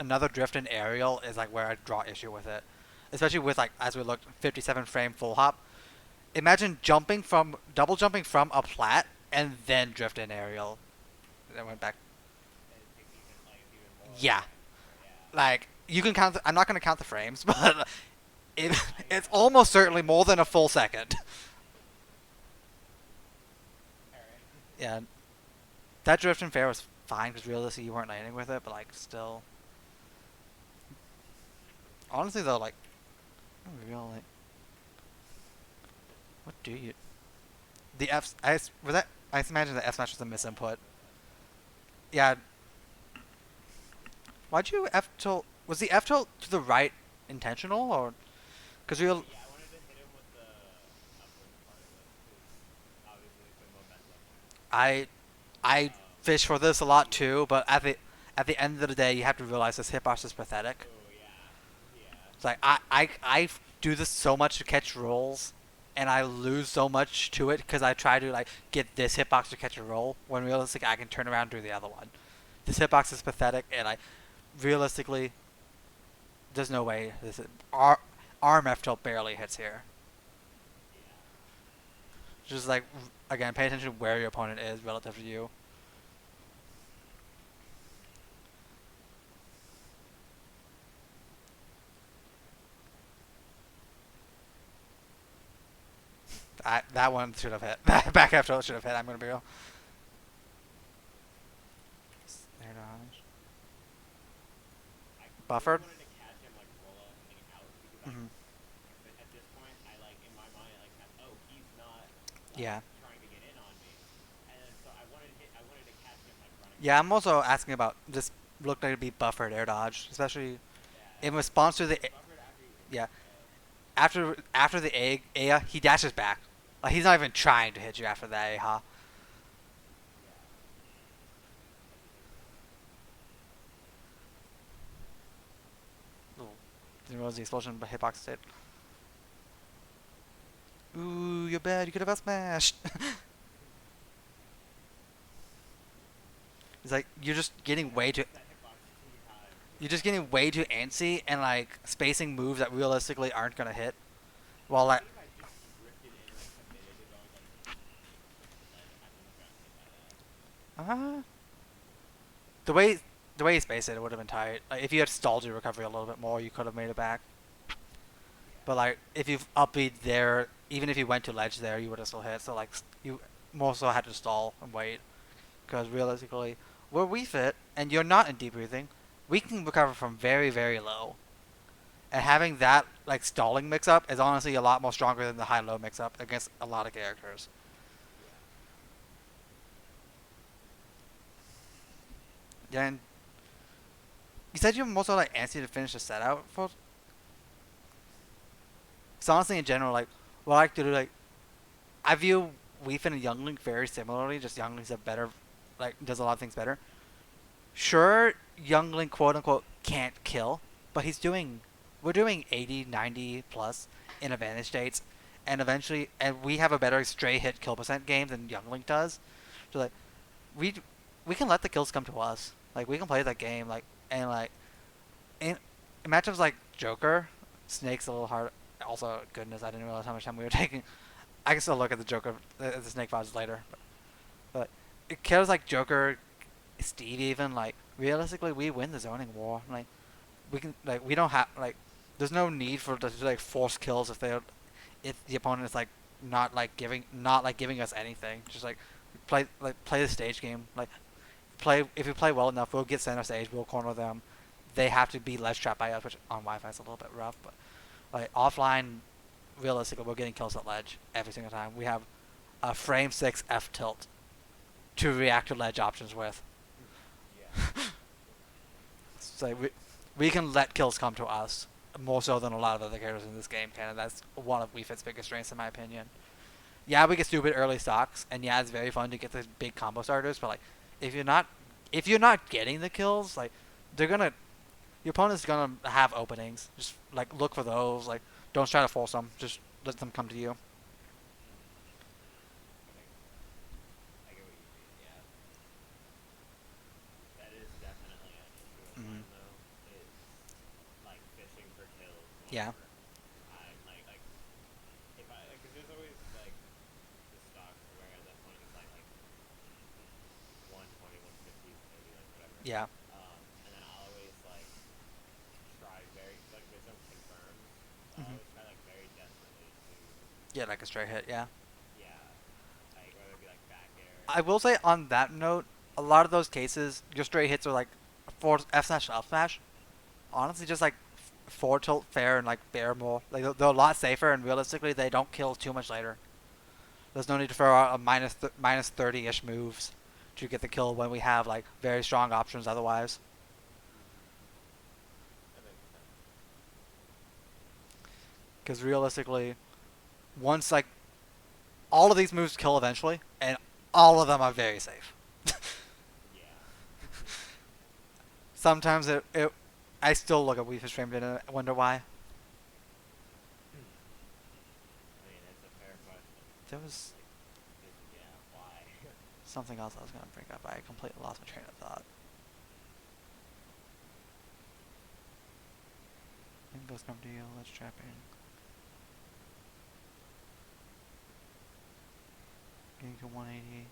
another drifting aerial is like where I draw issue with it, especially with like as we looked 57 frame full hop. Imagine double jumping from a plat and then drift in aerial. Then went back. And it takes even like it's even more Yeah, extra. Yeah. like you can count. I'm not gonna count the frames, but it's Yeah. almost certainly more than a full second. All right. Yeah, that drift in fair was fine because realistically you weren't landing with it, but like still. Honestly though, like, I real like, what do you? The F. Was that. I imagine the F smash was a misinput. Yeah. Why'd you F tilt? Was the F tilt to the right intentional or? Because we. Yeah, I wanted to hit him with the upward part of it because obviously it's the momentum. I I Um, fish for this a lot he, too, but at the end of the day, you have to realize this hitbox is pathetic. oh yeah, yeah, It's like I do this so much to catch rolls, and I lose so much to it because I try to like get this hitbox to catch a roll. When realistically, I can turn around and do the other one. This hitbox is pathetic, and realistically, there's no way this is arm F tilt barely hits here. Yeah. Just like again, pay attention to where your opponent is relative to you. That one should have hit. That back F tilt should have hit. I'm gonna be real. Air dodge. I really Buffered. wanted to catch him like rolling out because Mm-hmm. at this point I like in my mind I like oh he's not like Yeah. trying to get in on me, and then so I wanted to catch him like running Yeah, I'm out. also asking about this. Looked like to be buffered air dodge, especially Yeah, in and response to it the was buffered after he hit yeah you. So after the A, he dashes back. Like he's not even trying to hit you after that A, huh? yeah, that'd be his move. Didn't realize the explosion but hitbox state. Ooh, you're bad. You could have up smashed. It's like you're just getting Yeah, I way too. missed that hitbox 2 times too. You're just getting way too antsy and like spacing moves that realistically aren't gonna hit. While I like, think if I just drifted in and like committed to going like to the ledge, I wouldn't have gotten hit by that. uh, the way the way he spaced it, it would have been tight. Like if you had stalled your recovery a little bit more, you could have made it back. Yeah, But like if you upbeat there, even if you went to ledge there, you would have still hit. So like you more so had to stall and wait because realistically, where we fit and you're not in deep breathing, we can recover from very low. And having that like stalling mix up is honestly a lot more stronger than the high low mix up against a lot of characters. yeah. And you said you're also like antsy to finish the set out for. So honestly, in general, like what I like to do, like I view Weef and Youngling very similarly. Just Youngling's a better, like does a lot of things better. Sure, Youngling quote unquote can't kill, but we're doing 80, 90 plus in advantage states, and eventually, and we have a better stray hit kill percent game than Youngling does. So like we we can let the kills come to us. Like we can play that game, like and like in matchups like Joker, Snake's a little hard. Also, goodness, I didn't realize how much time we were taking. I can still look at the Joker, the Snake vibes later, but it kills like Joker, Steve even like realistically we win the zoning war. Like we can like we don't have like there's no need for to like force kills if the opponent is like not like giving us anything. Just like play the stage game. Like play if we play well enough, we'll get center stage. We'll corner them. They have to be ledge trapped by us, which on Wi-Fi is a little bit rough. But like offline, realistically, we're getting kills at ledge every single time. We have a frame 6 F tilt to react to ledge options with. Yeah. So we can let kills come to us more so than a lot of other characters in this game can, and that's one of WeFit's biggest strengths in my opinion. Yeah, we get stupid early stocks, and yeah, it's very fun to get the big combo starters, but like if you're not if you're not getting the kills, like they're gonna your opponent's gonna have openings. Just like look for those. Like don't try to force them. Just let them come to you. That makes sense. I get what you mean. Yeah. That is definitely an issue of Mm-hmm. mine though. Is like fishing for kills Yeah. whenever I'm like if I like because there's always like the stocks where the opponent is like 120, 150, maybe like whatever. Yeah. And then I'll always like try very like there's no confirms. So I Mm-hmm. always try like very desperately to Yeah, like a straight hit. Yeah. yeah, like whether it be like back air I will say on that note, a lot of those cases, your straight hits are like forward F smash, up smash. Honestly, just like forward tilt, fair, and like bear more. Like they're a lot safer, and realistically, they don't kill too much later. There's no need to throw out a minus 30-ish moves to get the kill when we have like very strong options otherwise. that makes sense. Because realistically, once like all of these moves kill eventually, and all of them are very safe. Yeah. Sometimes I still look at Weefish Framed and wonder why. I mean, it's a fair question. There was Like, yeah, why? something else I was gonna bring up. I completely lost my train of thought. Ghost come to you. Let's trap in. Getting to 180.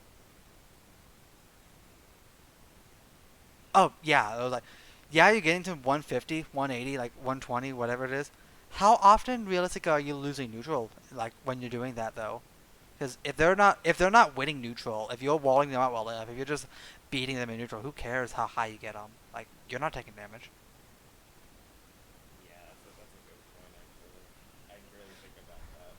Oh yeah, it was like, yeah, you're getting to 150, 180, like 120, whatever it is. How often, realistically, are you losing neutral? Like when you're doing that though, because if they're not winning neutral, if you're walling them out well enough, if you're just beating them in neutral, who cares how high you get them? Like you're not taking damage. Yeah, that's a good point actually. I didn't really think about that.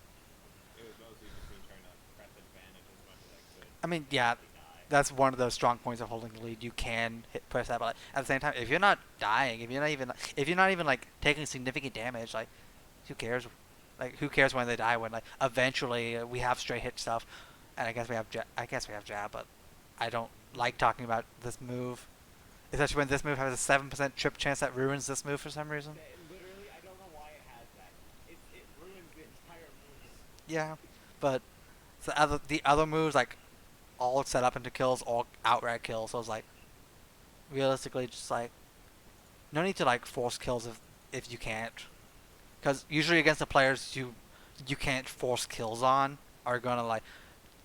It was mostly just me trying to press advantage as much as I could I mean, to yeah, actually die. that's one of those strong points of holding the lead. You can press that, but at the same time, if you're not dying, if you're not even like taking significant damage, like who cares? Like who cares when they die? When like eventually we have straight hit stuff, and I guess we have jab, but I don't like talking about this move, especially when this move has a 7% trip chance that ruins this move for some reason. Literally, I don't know why it has that. It ruins the entire move. Yeah, but the other moves like all set up into kills, all outright kills. So it's like realistically just like no need to like force kills if you can't, because usually against the players you can't force kills on are gonna like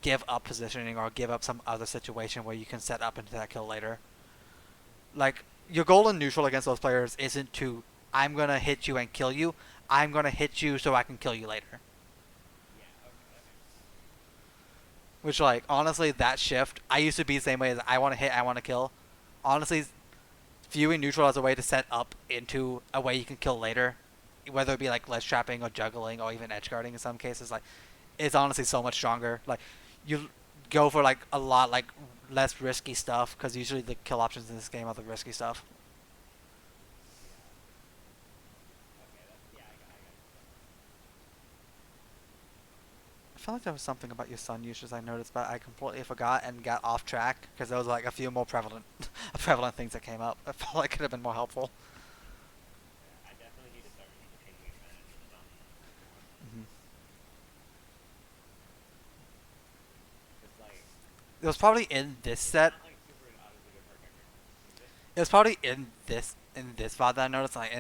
give up positioning or give up some other situation where you can set up into that kill later. Like your goal in neutral against those players isn't to I'm gonna hit you and kill you. I'm gonna hit you so I can kill you later. Yeah, okay, that makes sense. Which like honestly that shift I used to be the same way as I want to hit, I want to kill. Honestly, viewing neutral as a way to set up into a way you can kill later, whether it be like ledge trapping or juggling or even edge guarding in some cases, like is honestly so much stronger. Like you go for like a lot like less risky stuff because usually the kill options in this game are the risky stuff. Yeah. Okay, yeah, I got you there. I feel like there was something about your sun uses I noticed, but I completely forgot and got off track because there was like a few more prevalent, prevalent things that came up. I felt like it could have been more helpful. Yeah, I definitely need to start taking advantage of some more. Mm-hmm. Cause like, It was probably in this it's set. not like super obviously good for a character, is it? It was probably in this VOD that I noticed. Like,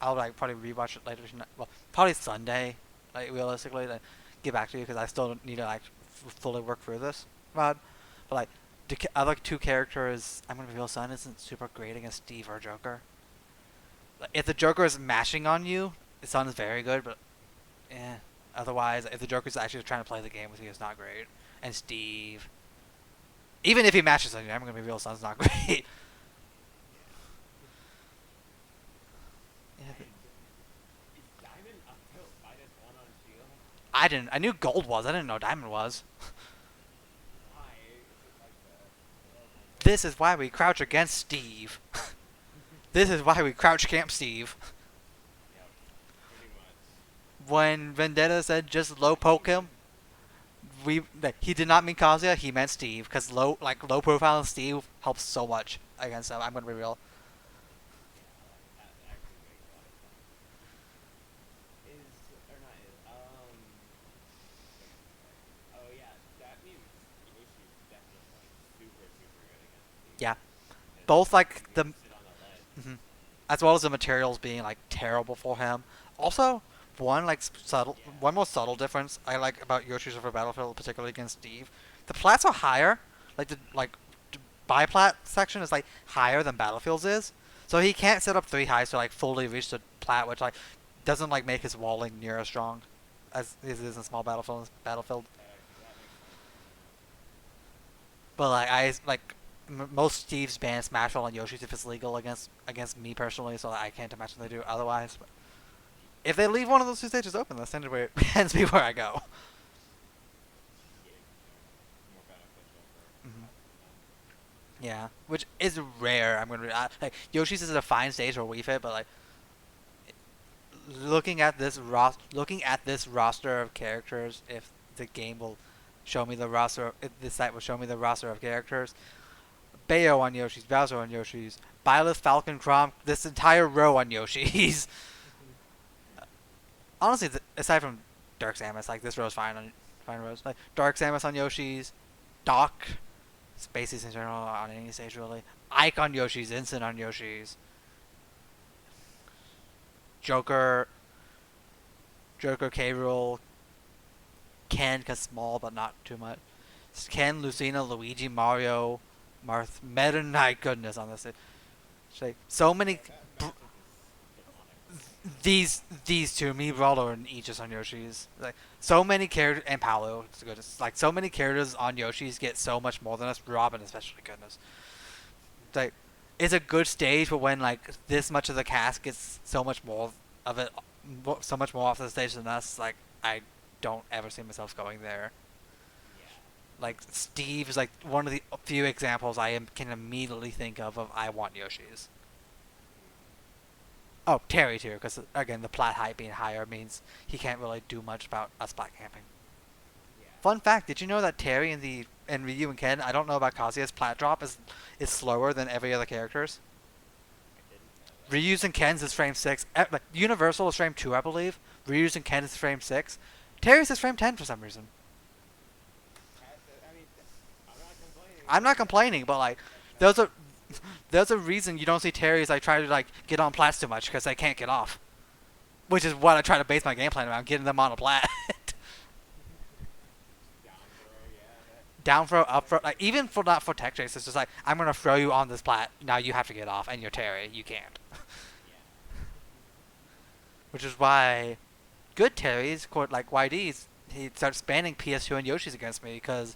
I'll like probably rewatch it later tonight. Well, probably Sunday. Like realistically, to get back to you because I still need to like fully work through this VOD. But like the other two characters, I'm gonna reveal Sun isn't super great against Steve or Joker. Like, if the Joker is mashing on you, the Sun is very good. But eh. Otherwise, if the Joker's actually trying to play the game with you, it's not great. And Steve, even if he matches on you, I'm gonna reveal Sun's not great. Yeah. Yeah, And is Diamond up to -1 on shield? I didn't. I knew gold was. I didn't know diamond was. Why is it like that? Oh my This god. is why we crouch against Steve. This is why we crouch camp Steve. Yep, pretty much. When Vendetta said just low I didn't poke even. him, he did not mean Kazuya. He meant Steve because low profile Steve helps so much against him. I'm gonna be real. Yeah, that actually makes a lot of sense. Is or not is what was I gonna say? Oh yeah, that means Yoshi's definitely like super good against Steve. Yeah, Cause both he like can the just sit on the ledge. mhm. As well as the materials being like terrible for him. Also, Yeah. one more subtle difference I like about Yoshi's River Battlefield, particularly against Steve. The plats are higher. Like the biplat section is like higher than Battlefield's is, so he can't set up three highs to like fully reach the plat, which like doesn't like make his walling near as strong as it is in small Battlefield. That makes sense. But like most Steve's ban Smash Roll on Yoshi's if it's legal against me personally, so I can't imagine they do otherwise. But if they leave one of those two stages open, that's tends to be where I go. Yeah, fair. More beneficial for Hmm. us than them. Yeah, which is rare. Like Yoshi's is a fine stage for Wii Fit, but like looking at this roster of characters, if the game will show me the roster, if this site will show me the roster of characters, Bayo on Yoshi's, Bowser on Yoshi's, Byleth, Falcon, Chrom, this entire row on Yoshi's. Honestly, aside from Dark Samus, like this row's fine rows. Like Dark Samus on Yoshi's, Doc, Spaces in general on any stage really. Ike on Yoshi's, Instant on Yoshi's. Joker, Joker, K. Rool, Ken, cause small but not too much. Ken, Lucina, Luigi, Mario, Marth, Meta Knight. Goodness, on this, it's like so many. Yeah, that is just demonic for me. These two, me, Brawler, and Aegis on Yoshi's. Like so many characters, and Paolo. It's good. It's like so many characters on Yoshi's get so much more than us. Robin, especially, goodness. It's like it's a good stage, but when like this much of the cast gets so much more of it, so much more off the stage than us, like I don't ever see myself going there. Yeah. Like Steve is like one of the few examples can immediately think of I want Yoshi's. Mm. Oh, Terry too, because again, the plat height being higher means he can't really do much about us plat camping. Yeah. Fun fact: did you know that Terry and Ryu and Ken? I don't know about Kazuya's plat drop is slower than every other characters. I didn't know that. Ryu's and Ken's is frame 6. Like Universal is frame 2, I believe. Ryu's and Ken's is frame 6. Terry's is frame 10 for some reason. I mean, I'm not complaining. I'm not complaining, but like, there's a there's a reason you don't see Terry's like try to like get on plats too much because they can't get off. Which is what I try to base my game plan around, getting them on a plat. Down throw, yeah. Down throw, up That throw, like even for not for tech chase, it's just like I'm gonna throw you on this plat. Now you have to get off, and you're Terry, you can't. yeah. Which is why good Terry's, like YD's, he starts banning PS2 and Yoshi's against me because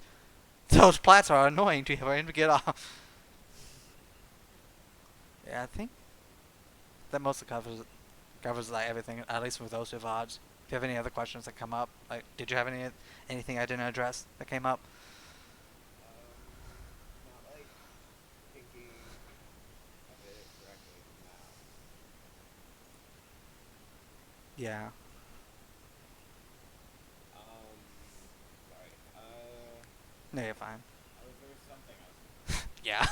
those plats are annoying for him to get off. Yeah, I think that mostly covers like everything, at least with those two VODs. If you have any other questions that come up, like did you have anything I didn't address that came up? Not like thinking of it directly now. Yeah. Sorry. No, you're fine. There was something I was thinking of. Yeah. I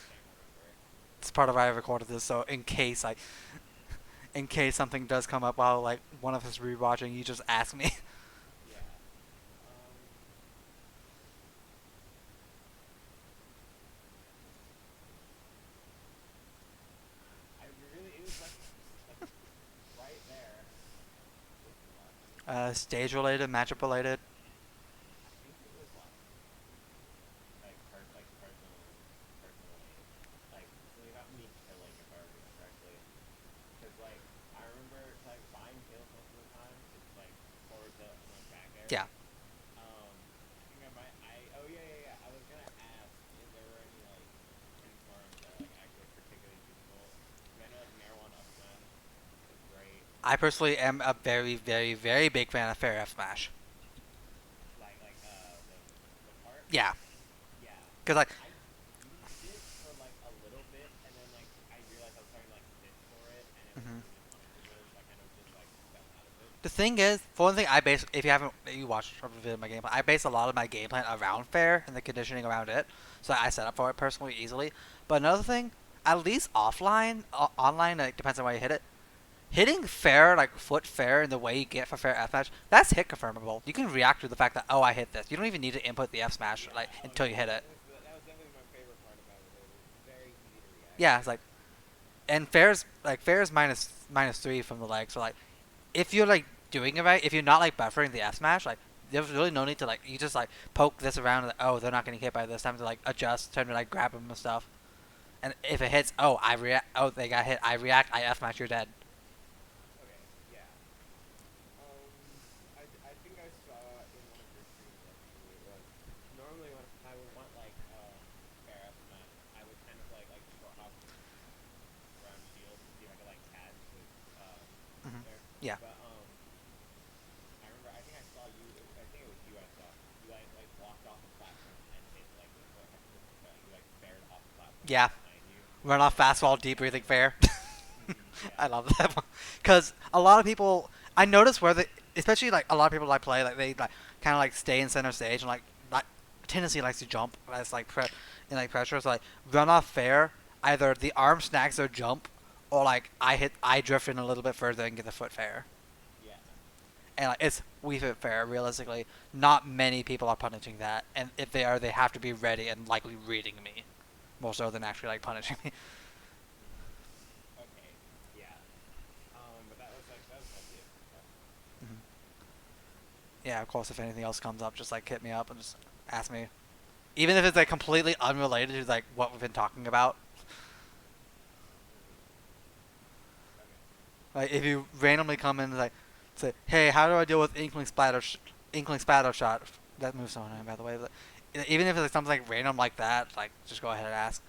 can't remember. It's part of why I recorded this, so in case something does come up while like one of us rewatching, you just ask me. Yeah. I really, it was like right there. Which one? Stage related, matchup related. I think it was like personally, like without me killing, if I remember correctly. Because like I remember like buying kills most of the time. It's like forward tilt and then back air. Yeah. I think I might. Oh yeah, yeah, yeah. I was gonna ask if there were any like confirmed that like actually particularly useful. Because I know like marijuana up smash is great. I personally am a very, very, very big fan of Fair F Smash. The part. Yeah, Yeah. because like I used it for like a little bit, and then like I realized I was starting to like fish for it, and it wasn't mhm. really punishable, so I kind of just like fell out of it. The thing is, for one thing, I base if you haven't you watched a bit of my gameplay, I base a lot of my game plan around Fair and the conditioning around it, so I set up for it personally easily. But another thing, at least offline, online, it depends on where you hit it. Hitting fair, like foot fair, in the way you get for fair F smash, that's hit confirmable. You can react to the fact that I hit this. You don't even need to input the F smash Yeah. like Oh until no, you hit it. that was definitely my favorite part about it. It was very easy to react Yeah, to. it's like and fair's minus 3 from the leg. So like if you're like doing it right, if you're not like buffering the F smash, like there's really no need to like you just like poke this around and like, oh they're not getting hit by this time to like adjust, time to like grab them and stuff. And if it hits, I react. Oh, they got hit. I react. I F smash. You're dead. Okay. Yeah. I think I saw in one of your streams actually. It was normally when I would want like fair F smash, I would kind of like short hop around shield to see if I could like catch with there. Yeah. But I remember I think I saw you. I think it was you. I saw you like walked off the platform and hit like you like fared off the platform Yeah. behind you. Run off fastball, deep breathing fair. Yeah. I love that one because a lot of people I notice where they, especially like a lot of people I play like they like kind of like stay in center stage and like tendency likes to jump as like in like pressure. So like run off fair, either the arm snags their jump or like I drift in a little bit further and get the foot fair. Yeah. And like it's we fit fair. Realistically, not many people are punishing that, and if they are, they have to be ready and likely reading me more so than actually like punishing me. Okay. Yeah. But that Yeah, of course. If anything else comes up, just like hit me up and just ask me. Even if it's like completely unrelated to like what we've been talking about. Okay. Like if you randomly come in and like say, "Hey, how do I deal with inkling splatter shot?" That moves so annoying, by the way. But even if it's like something like random like that, like just go ahead and ask.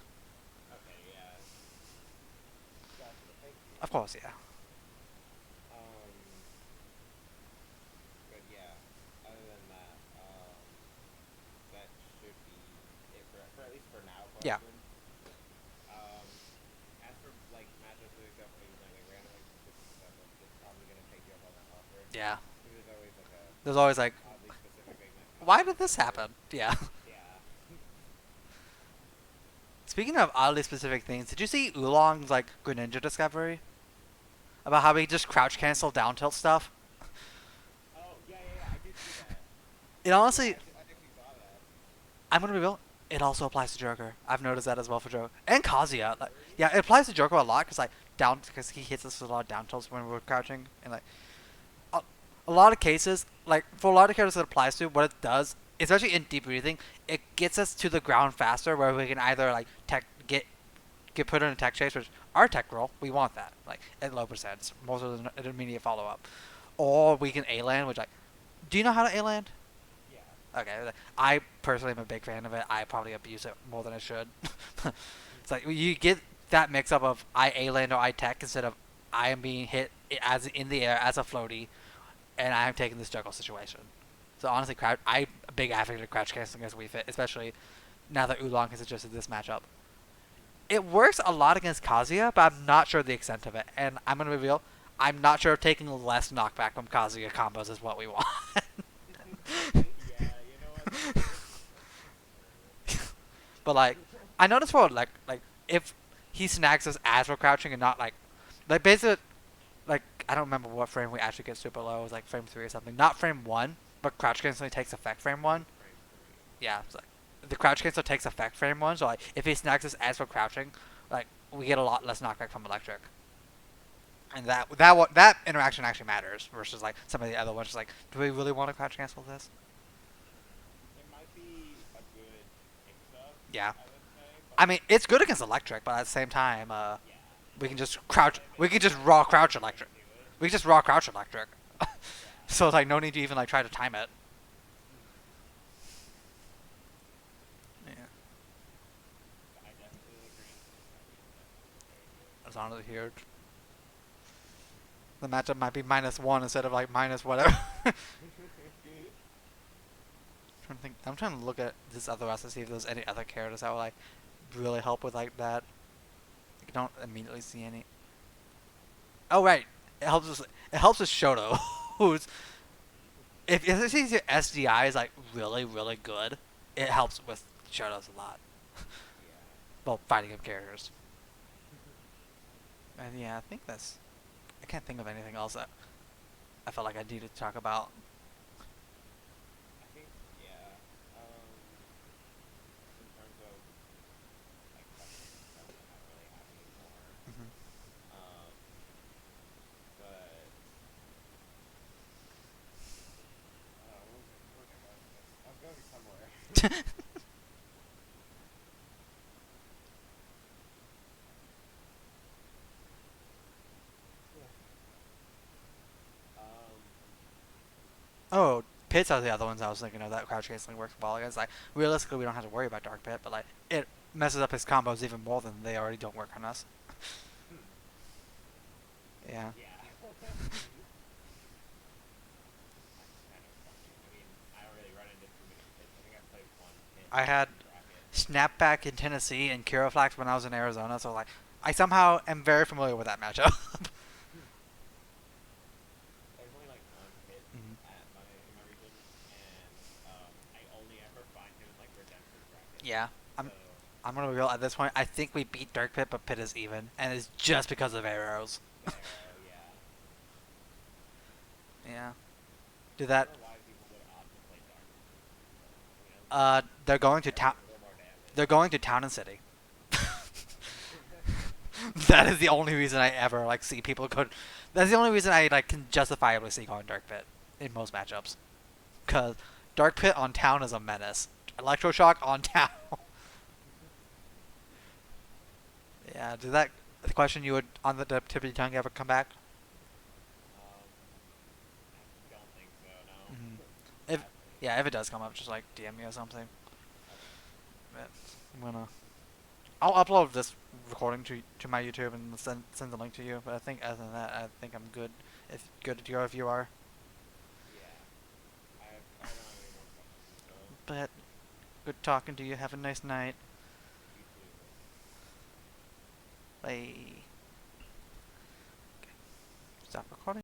Okay. Yeah. Gotcha. Thank you. Of course, yeah. Um. But yeah. Other than that, that should be it for at least for now Yeah. questions. Um. As for like matchups and stuff, like random like specific stuff, it's probably gonna take you up on that offer. Yeah. There's always like a There's always like, oddly specific thing that why causes did this tension. happen? Yeah. Yeah. Speaking of oddly specific things, did you see Oolong's like Greninja discovery about how he just crouch cancel down tilt stuff? Oh yeah, yeah, yeah. I did see that. It Yeah, honestly, I actually saw that. I'm gonna be real. It also applies to Joker. I've noticed that as well for Joker and Kazuya. Like, Really? yeah, it applies to Joker a lot because like down because he hits us with a lot of down tilts when we're crouching and like a, a lot of cases like for a lot of characters that applies to what it does, especially in deep breathing, it gets us to the ground faster where we can either like tech get put in a tech chase, which our tech roll we want that like at low percents, most of the immediate follow up, or we can A land, which like do you know how to A land? Yeah. Okay, I personally am a big fan of it. I probably abuse it more than I should. It's like you get that mix up of I A land or I tech instead of I am being hit as in the air as a floaty, and I am taking this juggle situation. So honestly, I'm a big advocate of crouch canceling as we fit, especially now that Oolong has adjusted this matchup. It works a lot against Kazuya, but I'm not sure the extent of it. And I'm gonna reveal, I'm not sure if taking less knockback from Kazuya combos is what we want. Yeah, you know what? That's fair. But like, I noticed for like if he snags us as we're crouching and not like basically like I don't remember what frame we actually get super low. It was like frame 3 or something. Not frame 1, but crouch cancel takes effect frame 1. Frame 3. Yeah, it's like the crouch cancel takes effect frame 1. So like if he snags us as we're crouching, like we get a lot less knockback from electric. And that interaction actually matters versus like some of the other ones. Just like, do we really want to crouch cancel this? It might be a good mix-up, Yeah. I would say, but I mean, it's good against electric, but at the same time, yeah. we can just But crouch. if We it's can just if raw it's crouch forcing electric. into it, We can just raw crouch electric. yeah. So it's like no need to even like try to time it. Yeah. I definitely agree. That is very good. As long as here, the matchup might be -1 instead of like minus whatever. Trying to think. I'm trying to look at this other rest to see if there's any other characters that will like really help with like that. I don't immediately see any. Oh right, it helps us. It helps with Shoto, who's if this is your SDI is like really good, it helps with Shotos a lot. Yeah. Well, fighting up characters. And yeah, I think that's. I can't think of anything else that I felt like I needed to talk about. I think yeah. In terms of like questions and stuff, I don't really have any more. Hmm. Um, but where was I going with this? I was going somewhere. um, Oh, Pits are the other ones I was thinking of that crouch canceling works well against. Like realistically, we don't have to worry about Dark Pit, but like it messes up his combos even more than they already don't work on us. hmm. Yeah. Yeah. That's kind of funny. I mean, I don't really run into too many pits. I think I've played one pit I had in bracket. Snapback in Tennessee and Kiraflax when I was in Arizona, so like I somehow am very familiar with that matchup. There's only like one pit Mhm. at my in my region, and I only ever find him in like redemption brackets. Yeah, So I'm gonna be real at this point. I think we beat Dark Pit, but Pit is even, and it's just because of arrows. the arrow, yeah. Yeah. Do I that. don't know why people would opt to play dark. You know, They're going to arrow town. does a little more damage. They're going to town and city. That is the only reason I ever like see people go. That's the only reason I like can justifiably see going Dark Pit in most matchups. Cause Dark Pit on town is a menace. Electroshock on town. Yeah, did that the question you would on the tip of your tongue ever come back? Um, I don't think so. Hmm. No. If Pass on this yeah, one. if it does come up, just like DM me or something. Okay. But I'm gonna. I'll upload this recording to my YouTube and send the link to you. But I think other than that, I think I'm good. If good to go if you are. Yeah. I don't have any more questions. So But good talking to you. Have a nice night. you too. Bye. Stop recording.